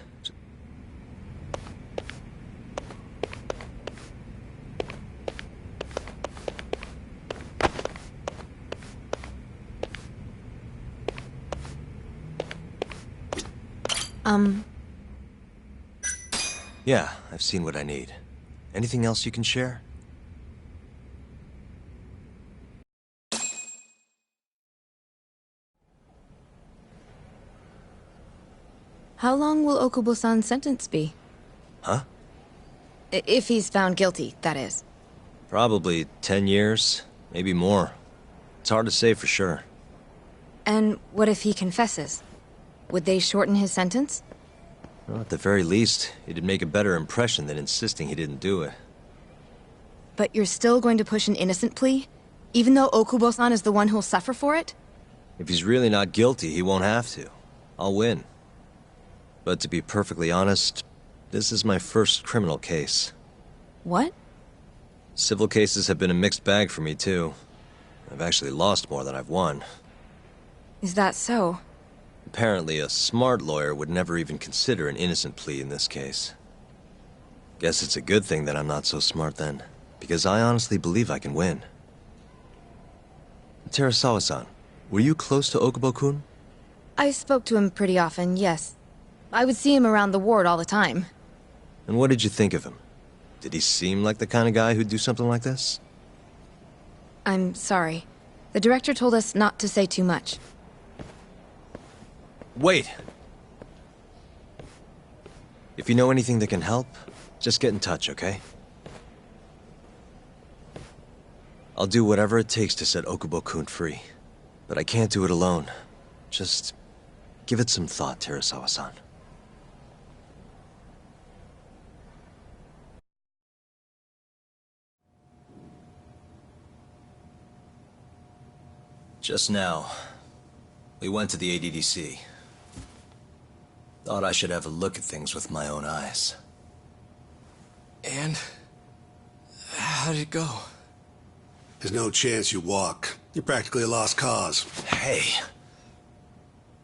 Yeah, I've seen what I need. Anything else you can share? How long will Okubo-san's sentence be? Huh? If he's found guilty, that is. Probably 10 years, maybe more. It's hard to say for sure. And what if he confesses? Would they shorten his sentence? Well, at the very least, it'd make a better impression than insisting he didn't do it. But you're still going to push an innocent plea? Even though Okubo-san is the one who'll suffer for it? If he's really not guilty, he won't have to. I'll win. But to be perfectly honest, this is my first criminal case. What? Civil cases have been a mixed bag for me, too. I've actually lost more than I've won. Is that so? Apparently, a smart lawyer would never even consider an innocent plea in this case. Guess it's a good thing that I'm not so smart then, because I honestly believe I can win. Terasawa-san, were you close to Okubo-kun? I spoke to him pretty often, yes. I would see him around the ward all the time. And what did you think of him? Did he seem like the kind of guy who'd do something like this? I'm sorry. The director told us not to say too much. Wait! If you know anything that can help, just get in touch, okay? I'll do whatever it takes to set Okubo-kun free. But I can't do it alone. Just give it some thought, Terasawa-san. Just now, we went to the ADDC. Thought I should have a look at things with my own eyes. And how did it go? There's no chance you walk. You're practically a lost cause. Hey.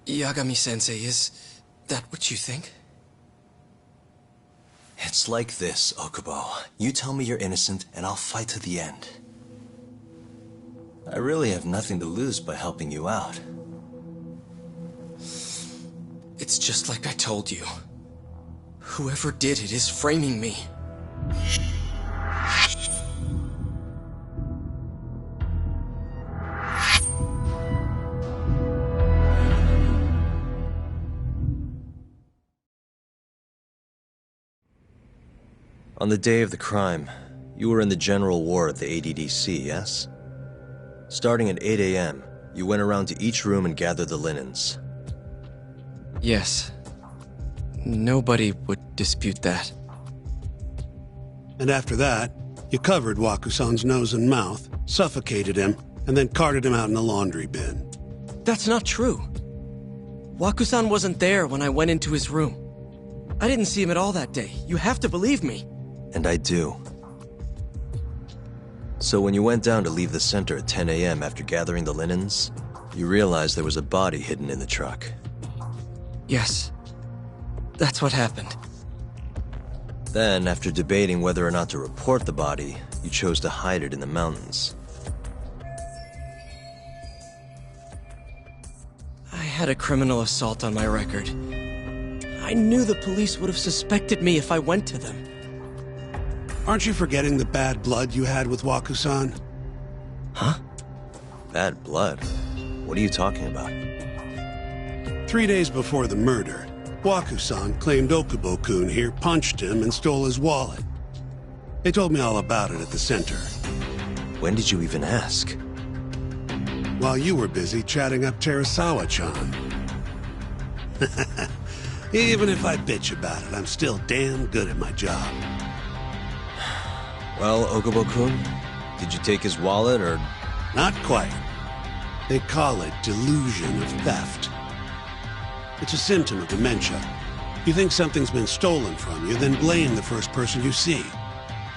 Yagami-sensei, is that what you think? It's like this, Okubo. You tell me you're innocent, and I'll fight to the end. I really have nothing to lose by helping you out. It's just like I told you. Whoever did it is framing me. On the day of the crime, you were in the general ward at the ADDC, yes? Starting at 8 a.m., you went around to each room and gathered the linens. Yes. Nobody would dispute that. And after that, you covered Waku-san's nose and mouth, suffocated him, and then carted him out in a laundry bin. That's not true. Waku-san wasn't there when I went into his room. I didn't see him at all that day. You have to believe me. And I do. So when you went down to leave the center at 10 a.m. after gathering the linens, you realized there was a body hidden in the truck. Yes. That's what happened. Then, after debating whether or not to report the body, you chose to hide it in the mountains. I had a criminal assault on my record. I knew the police would have suspected me if I went to them. Aren't you forgetting the bad blood you had with Waku-san? Huh? Bad blood? What are you talking about? 3 days before the murder, Waku-san claimed Okubo-kun here punched him and stole his wallet. They told me all about it at the center. When did you even ask? While you were busy chatting up Terasawa-chan. Even if I bitch about it, I'm still damn good at my job. Well, Okubo-kun, did you take his wallet, or...? Not quite. They call it delusion of theft. It's a symptom of dementia. You think something's been stolen from you, then blame the first person you see.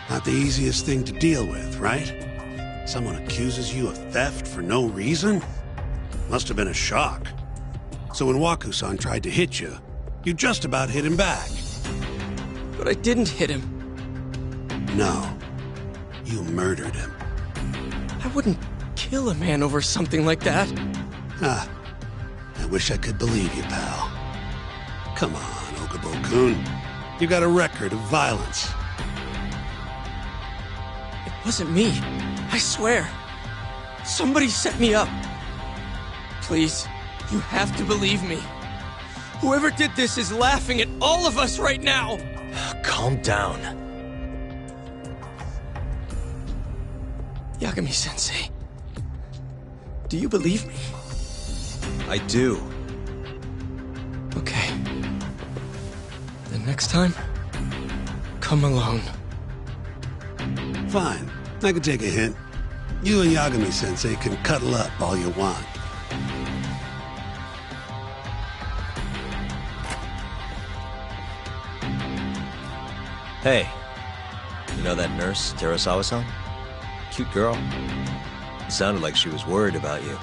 Not the easiest thing to deal with, right? Someone accuses you of theft for no reason? Must have been a shock. So when Waku-san tried to hit you, you just about hit him back. But I didn't hit him. No. You murdered him. I wouldn't kill a man over something like that. Ah. I wish I could believe you, pal. Come on, Okubo-kun. You got a record of violence. It wasn't me. I swear. Somebody set me up. Please, you have to believe me. Whoever did this is laughing at all of us right now! Calm down. Yagami-sensei, do you believe me? I do. Okay. Then next time, come alone. Fine. I can take a hint. You and Yagami-sensei can cuddle up all you want. Hey, you know that nurse, Terasawa-san? Cute girl. Sounded like she was worried about you.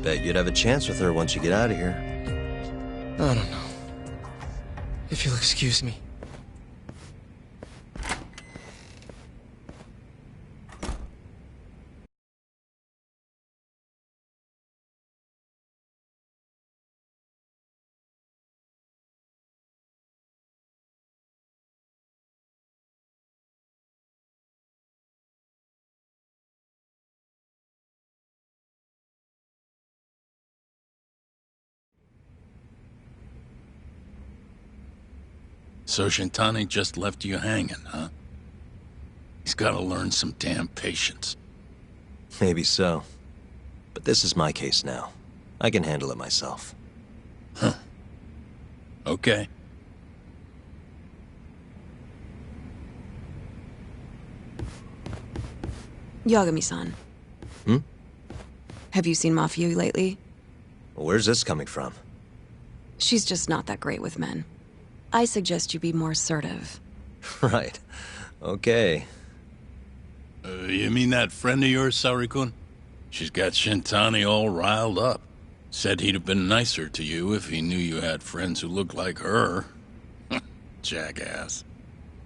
Bet you'd have a chance with her once you get out of here. I don't know. If you'll excuse me. So Shintani just left you hanging, huh? He's gotta learn some damn patience. Maybe so. But this is my case now. I can handle it myself. Huh. Okay. Yagami-san. Hmm? Have you seen Mafia lately? Where's this coming from? She's just not that great with men. I suggest you be more assertive. Right. Okay. You mean that friend of yours, Saori-kun? She's got Shintani all riled up. Said he'd have been nicer to you if he knew you had friends who looked like her. Jackass.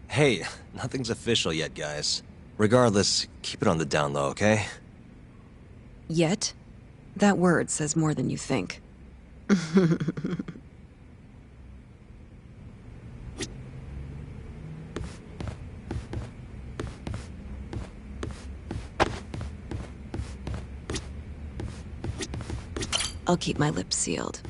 Hey, nothing's official yet, guys. Regardless, keep it on the down low, okay? Yet? That word says more than you think. I'll keep my lips sealed.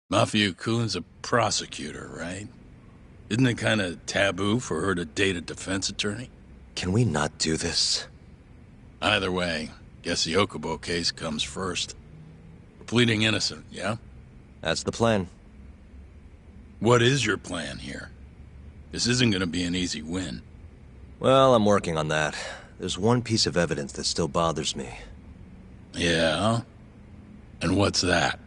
Mafia-kun's a prosecutor, right? Isn't it kind of taboo for her to date a defense attorney? Can we not do this? Either way, guess the Okubo case comes first. We're pleading innocent, yeah? That's the plan. What is your plan here? This isn't gonna be an easy win. Well, I'm working on that. There's one piece of evidence that still bothers me. Yeah? And what's that?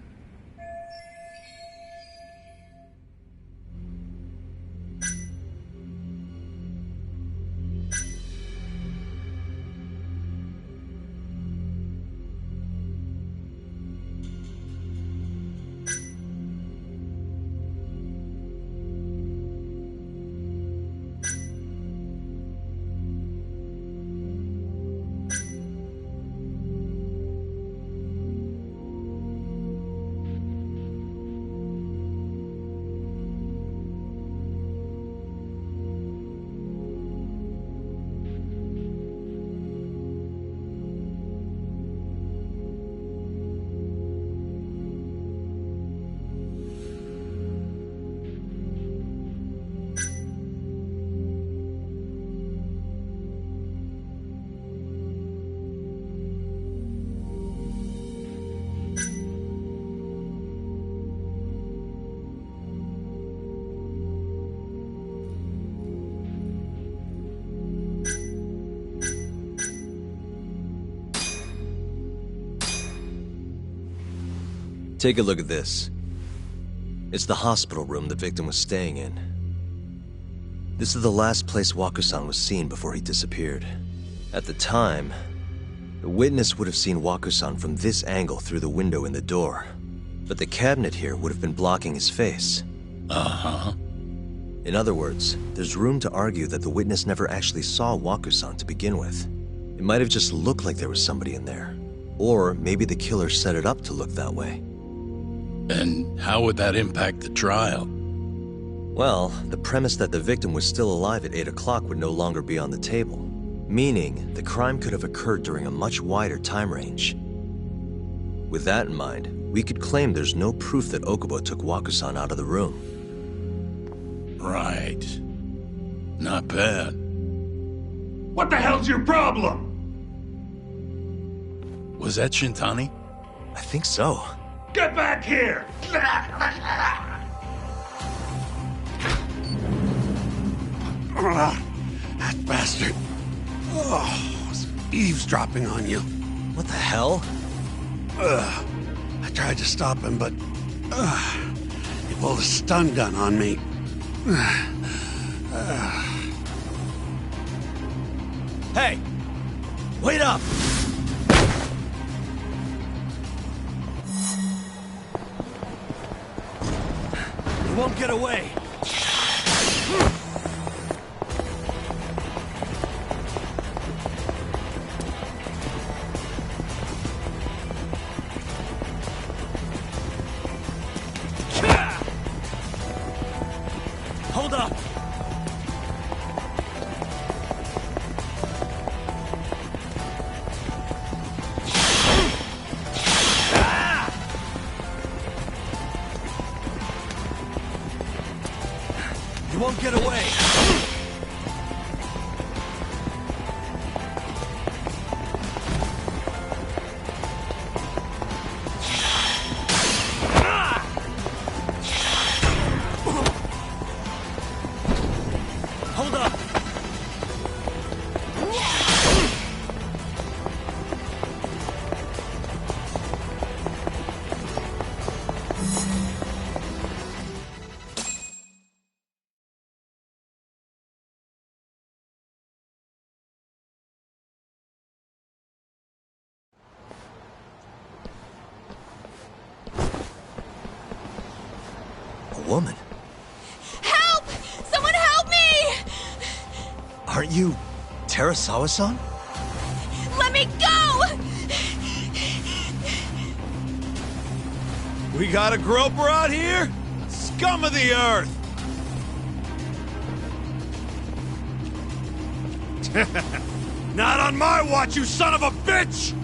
Take a look at this. It's the hospital room the victim was staying in. This is the last place Waku-san was seen before he disappeared. At the time, the witness would have seen Waku-san from this angle through the window in the door. But the cabinet here would have been blocking his face. Uh-huh. In other words, there's room to argue that the witness never actually saw Waku-san to begin with. It might have just looked like there was somebody in there. Or maybe the killer set it up to look that way. And how would that impact the trial? Well, the premise that the victim was still alive at 8 o'clock would no longer be on the table. Meaning, the crime could have occurred during a much wider time range. With that in mind, we could claim there's no proof that Okubo took Waku-san out of the room. Right. Not bad. What the hell's your problem? Was that Shintani? I think so. Get back here! That bastard. Oh, was eavesdropping on you. What the hell? I tried to stop him, but he pulled a stun gun on me. Hey! Wait up! You won't get away! Hold up! You won't get away! Hold up! A woman? Help! Someone help me! Aren't you Terasawa-san? Let me go! We got a groper out here? Scum of the earth! Not on my watch, you son of a bitch!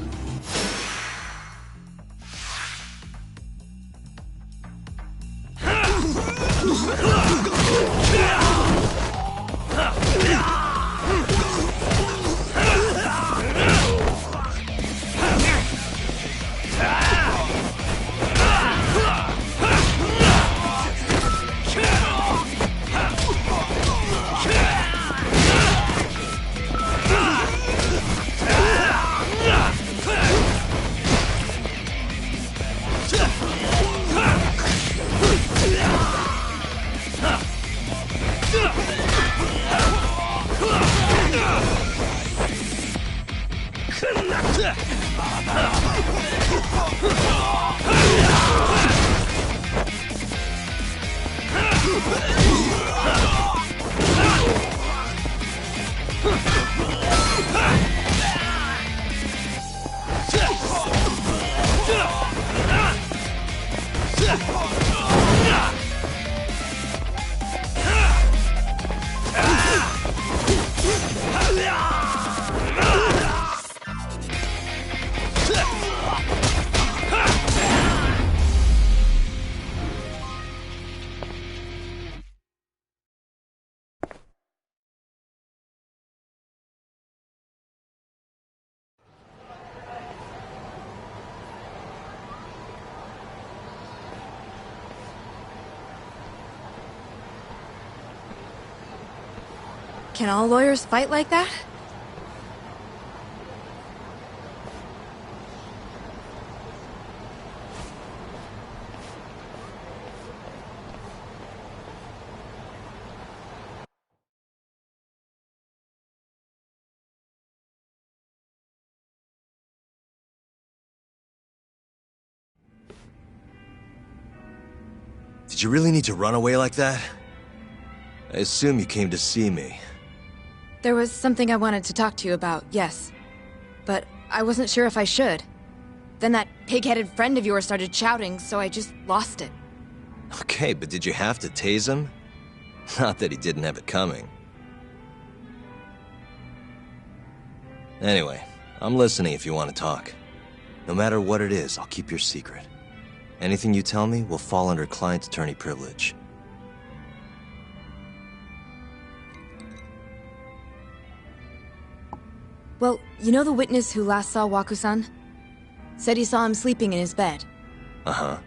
Can all lawyers fight like that? Did you really need to run away like that? I assume you came to see me. There was something I wanted to talk to you about, yes. But I wasn't sure if I should. Then that pig-headed friend of yours started shouting, so I just lost it. Okay, but did you have to tase him? Not that he didn't have it coming. Anyway, I'm listening if you want to talk. No matter what it is, I'll keep your secret. Anything you tell me will fall under client attorney privilege. Well, you know the witness who last saw Waku-san? Said he saw him sleeping in his bed. Uh-huh.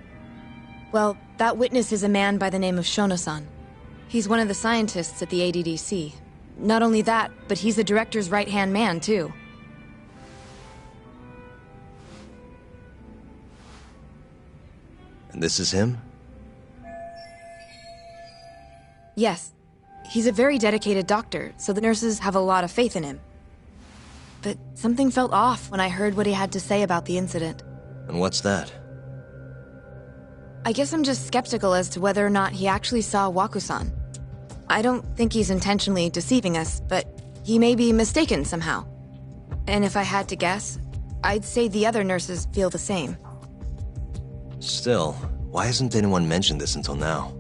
Well, that witness is a man by the name of Shono-san. He's one of the scientists at the ADDC. Not only that, but he's the director's right-hand man, too. And this is him? Yes. He's a very dedicated doctor, so the nurses have a lot of faith in him. But something felt off when I heard what he had to say about the incident. And what's that? I guess I'm just skeptical as to whether or not he actually saw Waku-san. I don't think he's intentionally deceiving us, but he may be mistaken somehow. And if I had to guess, I'd say the other nurses feel the same. Still, why hasn't anyone mentioned this until now?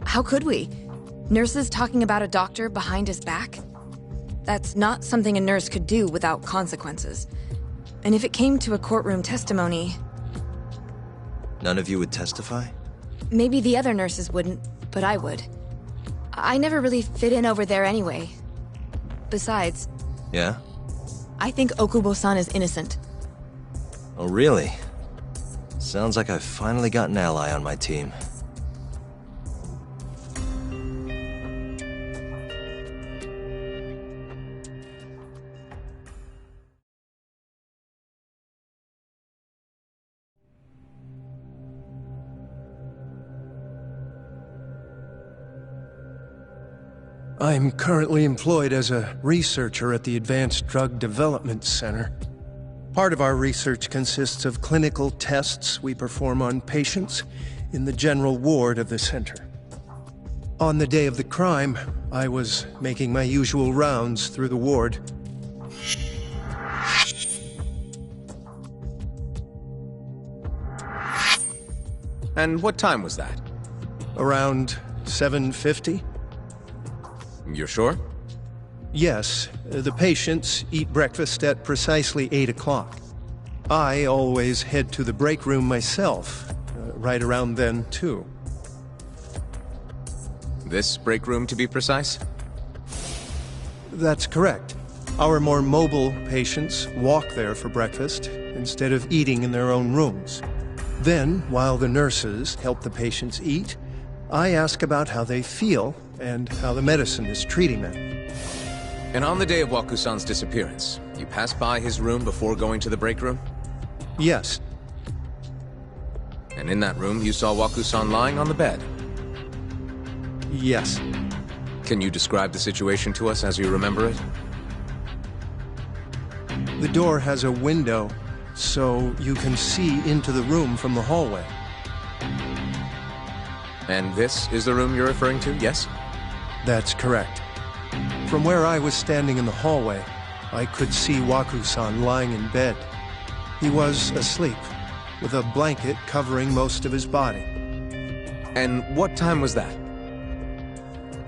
How could we? Nurses talking about a doctor behind his back? That's not something a nurse could do without consequences. And if it came to a courtroom testimony... None of you would testify? Maybe the other nurses wouldn't, but I would. I never really fit in over there anyway. Besides... Yeah? I think Okubo-san is innocent. Oh, really? Sounds like I've finally got an ally on my team. I'm currently employed as a researcher at the Advanced Drug Development Center. Part of our research consists of clinical tests we perform on patients in the general ward of the center. On the day of the crime, I was making my usual rounds through the ward. And what time was that? Around 7:50? You're sure? Yes, the patients eat breakfast at precisely 8 o'clock. I always head to the break room myself, right around then, too. This break room, to be precise? That's correct. Our more mobile patients walk there for breakfast instead of eating in their own rooms. Then, while the nurses help the patients eat, I ask about how they feel and how the medicine is treating them. And on the day of Waku-san's disappearance, you passed by his room before going to the break room? Yes. And in that room, you saw Waku-san lying on the bed? Yes. Can you describe the situation to us as you remember it? The door has a window, so you can see into the room from the hallway. And this is the room you're referring to, yes? That's correct. From where I was standing in the hallway, I could see Waku-san lying in bed. He was asleep, with a blanket covering most of his body. And what time was that?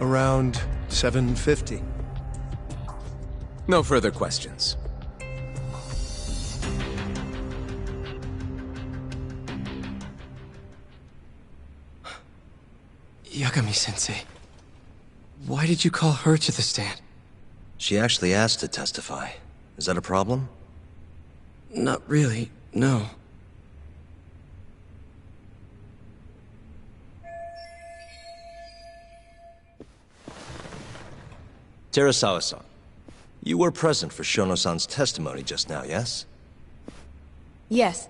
Around 7:50. No further questions. Yagami-sensei, why did you call her to the stand? She actually asked to testify. Is that a problem? Not really, no. Terasawa-san, you were present for Shono-san's testimony just now, yes? Yes.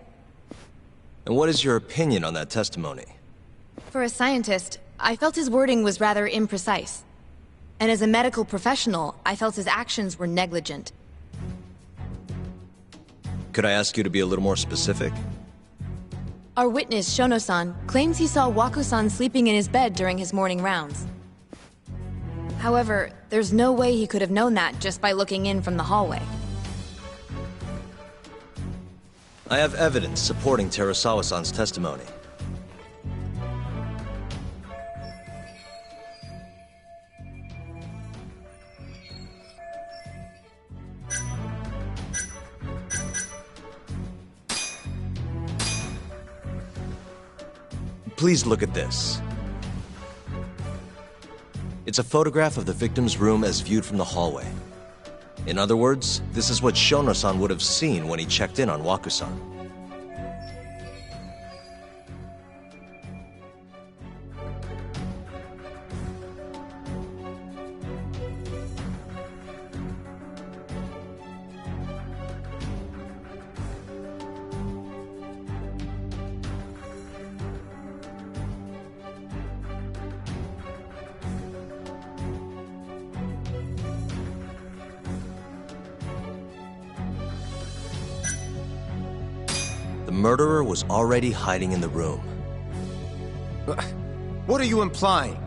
And what is your opinion on that testimony? For a scientist, I felt his wording was rather imprecise. And as a medical professional, I felt his actions were negligent. Could I ask you to be a little more specific? Our witness, Shono-san, claims he saw Waku-san sleeping in his bed during his morning rounds. However, there's no way he could have known that just by looking in from the hallway. I have evidence supporting Terasawa-san's testimony. Please look at this. It's a photograph of the victim's room as viewed from the hallway. In other words, this is what Shono-san would have seen when he checked in on Waku-san. The murderer was already hiding in the room. What are you implying?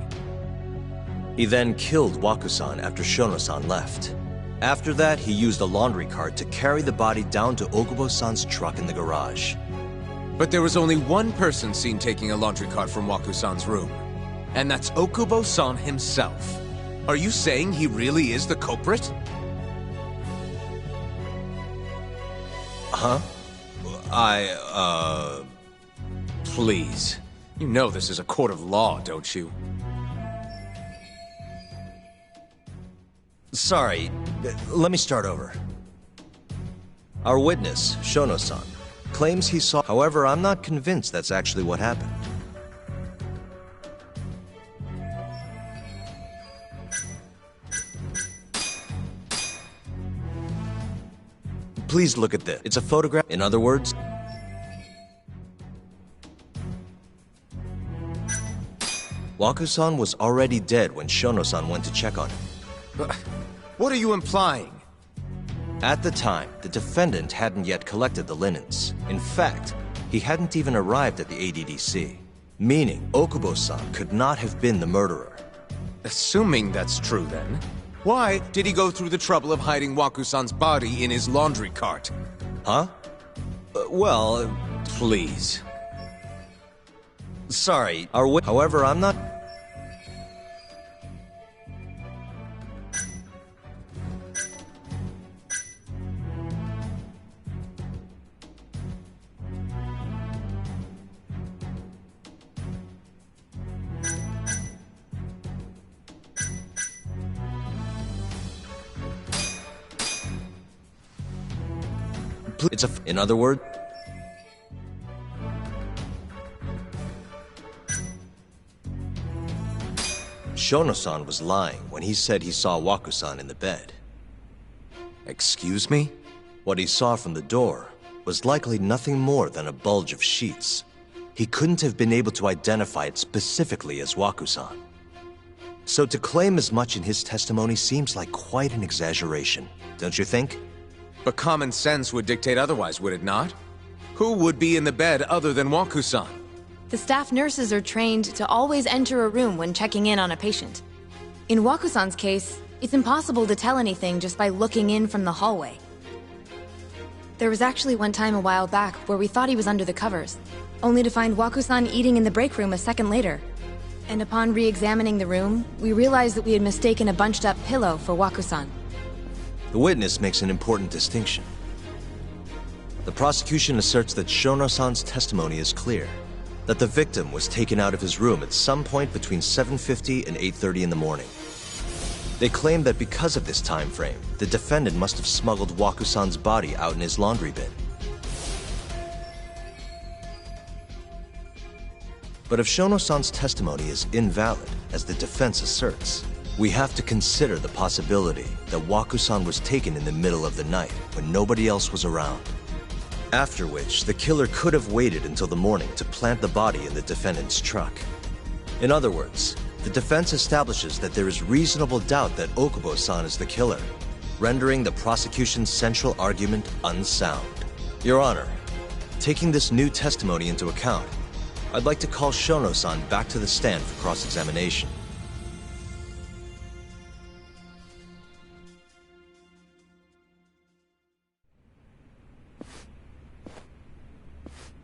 He then killed Waku-san after Shono-san left. After that, he used a laundry cart to carry the body down to Okubo-san's truck in the garage. But there was only one person seen taking a laundry cart from Waku-san's room. And that's Okubo-san himself. Are you saying he really is the culprit? Huh? Please. You know this is a court of law, don't you? Sorry, let me start over. Our witness, Shono-san, claims he saw... However, I'm not convinced that's actually what happened. Please look at this. It's a photograph. In other words... Waku-san was already dead when Shono-san went to check on him. What are you implying? At the time, the defendant hadn't yet collected the linens. In fact, he hadn't even arrived at the ADDC. Meaning, Okubo-san could not have been the murderer. Assuming that's true, then, why did he go through the trouble of hiding Waku-san's body in his laundry cart? Huh? Well... Please. Sorry, however, I'm not... In other words... Shono-san was lying when he said he saw Waku-san in the bed. Excuse me? What he saw from the door was likely nothing more than a bulge of sheets. He couldn't have been able to identify it specifically as Waku-san. So to claim as much in his testimony seems like quite an exaggeration, don't you think? But common sense would dictate otherwise, would it not? Who would be in the bed other than Waku-san? The staff nurses are trained to always enter a room when checking in on a patient. In Waku-san's case, it's impossible to tell anything just by looking in from the hallway. There was actually one time a while back where we thought he was under the covers, only to find Waku-san eating in the break room a second later. And upon re-examining the room, we realized that we had mistaken a bunched-up pillow for Waku-san. The witness makes an important distinction. The prosecution asserts that Shono-san's testimony is clear, that the victim was taken out of his room at some point between 7:50 and 8:30 in the morning. They claim that because of this time frame, the defendant must have smuggled Waku-san's body out in his laundry bin. But if Shono-san's testimony is invalid, as the defense asserts, we have to consider the possibility that Waku-san was taken in the middle of the night when nobody else was around. After which, the killer could have waited until the morning to plant the body in the defendant's truck. In other words, the defense establishes that there is reasonable doubt that Okubo-san is the killer, rendering the prosecution's central argument unsound. Your Honor, taking this new testimony into account, I'd like to call Shono-san back to the stand for cross-examination.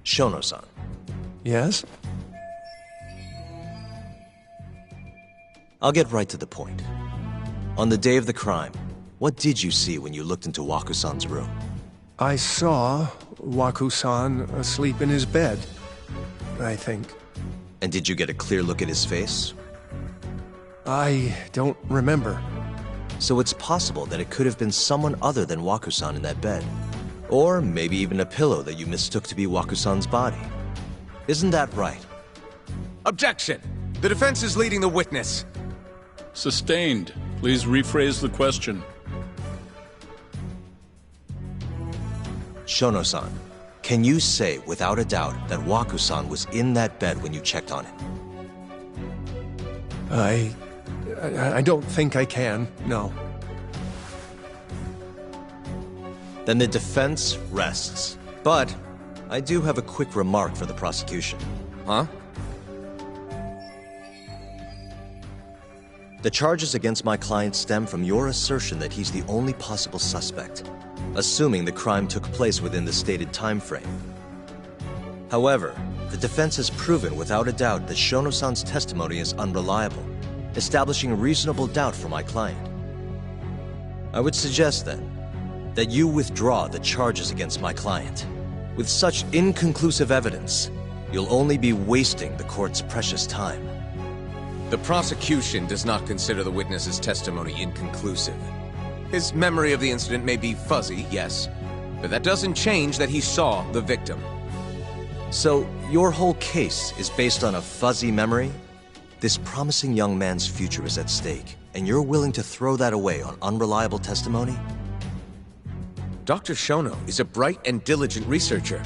Shono-san. Yes? I'll get right to the point. On the day of the crime, what did you see when you looked into Waku-san's room? I saw Waku-san asleep in his bed, I think. And did you get a clear look at his face? I don't remember. So it's possible that it could have been someone other than Waku-san in that bed. Or maybe even a pillow that you mistook to be Waku-san's body. Isn't that right? Objection! The defense is leading the witness. Sustained. Please rephrase the question. Shono-san, can you say without a doubt that Waku-san was in that bed when you checked on him? I don't think I can, no. Then the defense rests. But I do have a quick remark for the prosecution. Huh? The charges against my client stem from your assertion that he's the only possible suspect, assuming the crime took place within the stated time frame. However, the defense has proven without a doubt that Shono-san's testimony is unreliable, establishing reasonable doubt for my client. I would suggest, then, that you withdraw the charges against my client. With such inconclusive evidence, you'll only be wasting the court's precious time. The prosecution does not consider the witness's testimony inconclusive. His memory of the incident may be fuzzy, yes, but that doesn't change that he saw the victim. So, your whole case is based on a fuzzy memory? This promising young man's future is at stake, and you're willing to throw that away on unreliable testimony? Dr. Shono is a bright and diligent researcher.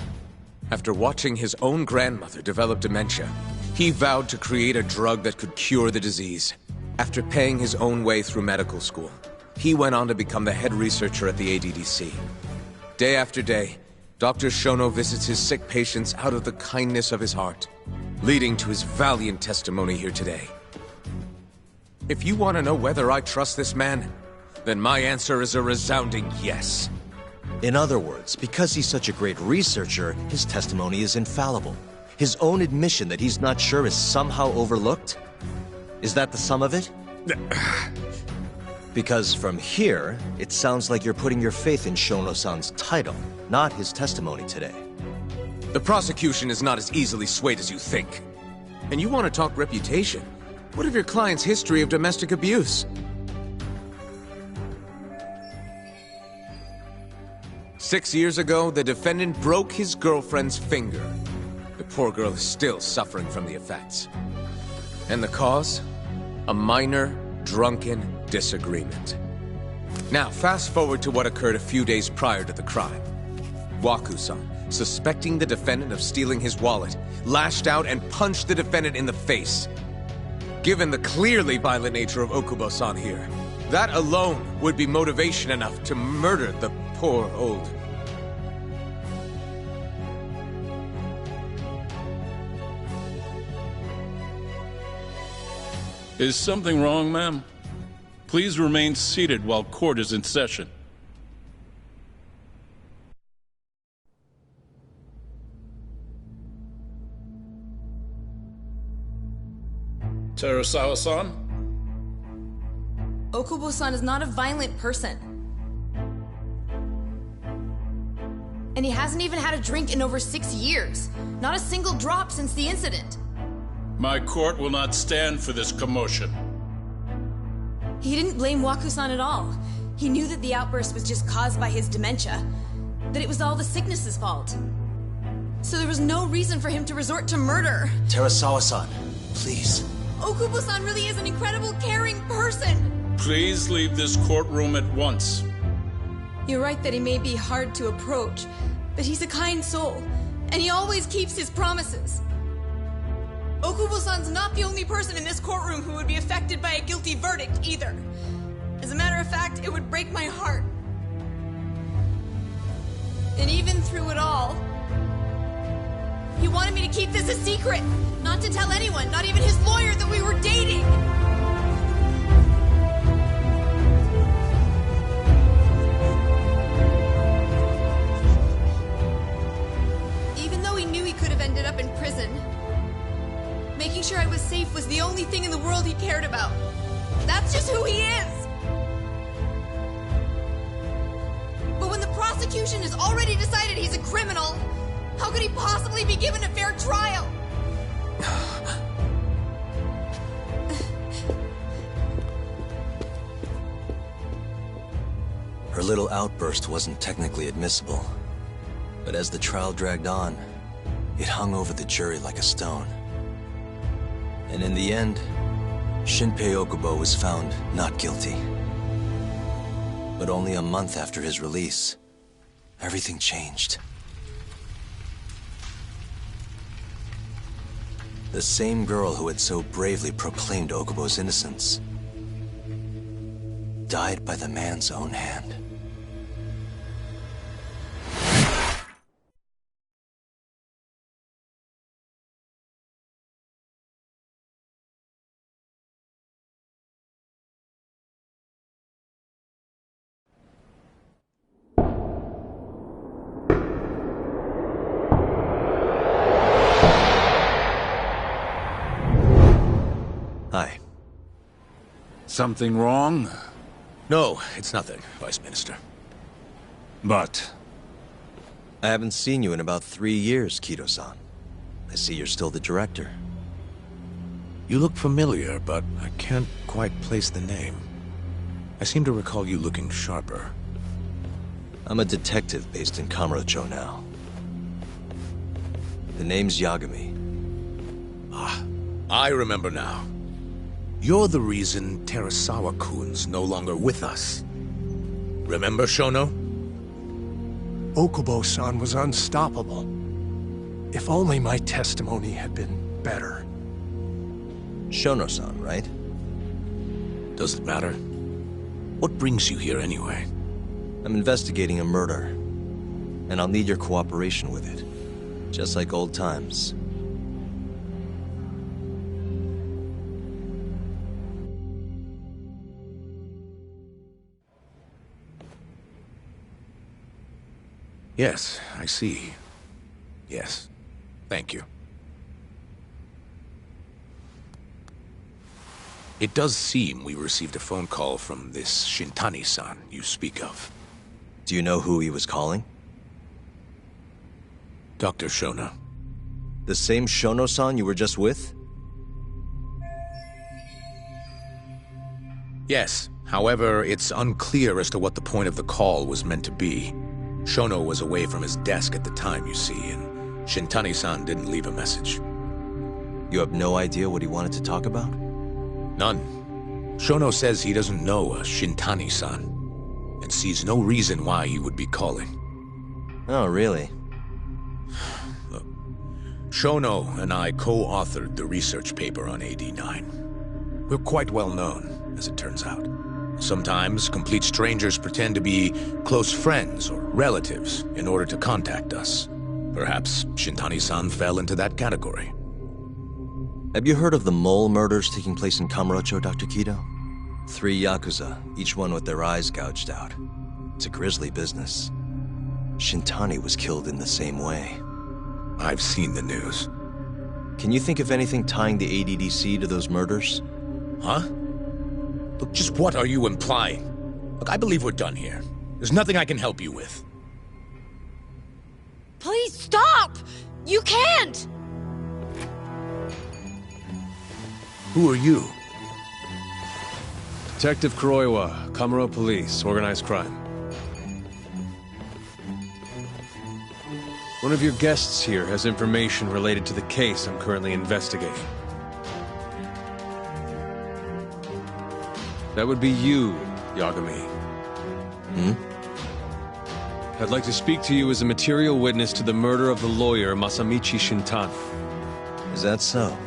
After watching his own grandmother develop dementia, he vowed to create a drug that could cure the disease. After paying his own way through medical school, he went on to become the head researcher at the ADDC. Day after day, Dr. Shono visits his sick patients out of the kindness of his heart, leading to his valiant testimony here today. If you want to know whether I trust this man, then my answer is a resounding yes. In other words, because he's such a great researcher, his testimony is infallible. His own admission that he's not sure is somehow overlooked? Is that the sum of it? Because from here, it sounds like you're putting your faith in Shono-san's title, not his testimony today. The prosecution is not as easily swayed as you think. And you want to talk reputation? What of your client's history of domestic abuse? Six years ago, the defendant broke his girlfriend's finger. The poor girl is still suffering from the effects. And the cause? A minor, drunken disagreement. Now, fast forward to what occurred a few days prior to the crime. Waku-san, suspecting the defendant of stealing his wallet, lashed out and punched the defendant in the face. Given the clearly violent nature of Okubo-san here, that alone would be motivation enough to murder the poor old... Is something wrong, ma'am? Please remain seated while court is in session. Terasawa-san? Okubo-san is not a violent person. And he hasn't even had a drink in over 6 years. Not a single drop since the incident. My court will not stand for this commotion. He didn't blame Waku-san at all. He knew that the outburst was just caused by his dementia. That it was all the sickness's fault. So there was no reason for him to resort to murder. Terasawa-san, please. Okubo-san really is an incredible, caring person. Please leave this courtroom at once. You're right that he may be hard to approach, but he's a kind soul, and he always keeps his promises. Okubo-san's not the only person in this courtroom who would be affected by a guilty verdict, either. As a matter of fact, it would break my heart. And even through it all, he wanted me to keep this a secret, not to tell anyone, not even his lawyer, that we were dating. Even though he knew he could have ended up in prison, making sure I was safe was the only thing in the world he cared about. That's just who he is! But when the prosecution has already decided he's a criminal, how could he possibly be given a fair trial? Her little outburst wasn't technically admissible, but as the trial dragged on, it hung over the jury like a stone. And in the end, Shinpei Okubo was found not guilty. But only a month after his release, everything changed. The same girl who had so bravely proclaimed Okubo's innocence died by the man's own hand. Hi. Something wrong? No, it's nothing, Vice Minister. But... I haven't seen you in about 3 years, Kido-san. I see you're still the director. You look familiar, but I can't quite place the name. I seem to recall you looking sharper. I'm a detective based in Kamurocho now. The name's Yagami. Ah, I remember now. You're the reason Terasawa-kun's no longer with us. Remember, Shono? Okubo-san was unstoppable. If only my testimony had been better. Shono-san, right? Does it matter? What brings you here anyway? I'm investigating a murder, and I'll need your cooperation with it. Just like old times. Yes, I see. Yes. Thank you. It does seem we received a phone call from this Shintani-san you speak of. Do you know who he was calling? Dr. Shono. The same Shono-san you were just with? Yes. However, it's unclear as to what the point of the call was meant to be. Shono was away from his desk at the time, you see, and Shintani-san didn't leave a message. You have no idea what he wanted to talk about? None. Shono says he doesn't know a Shintani-san, and sees no reason why he would be calling. Oh, really? Look, Shono and I co-authored the research paper on AD9. We're quite well known, as it turns out. Sometimes, complete strangers pretend to be close friends or relatives in order to contact us. Perhaps Shintani-san fell into that category. Have you heard of the mole murders taking place in Kamurocho, Dr. Kido? 3 Yakuza, each one with their eyes gouged out. It's a grisly business. Shintani was killed in the same way. I've seen the news. Can you think of anything tying the ADDC to those murders? Huh? Look, just what are you implying? Look, I believe we're done here. There's nothing I can help you with. Please stop! You can't! Who are you? Detective Kuroiwa, Kamuro Police, Organized Crime. One of your guests here has information related to the case I'm currently investigating. That would be you, Yagami. I'd like to speak to you as a material witness to the murder of the lawyer Masamichi Shintani. Is that so?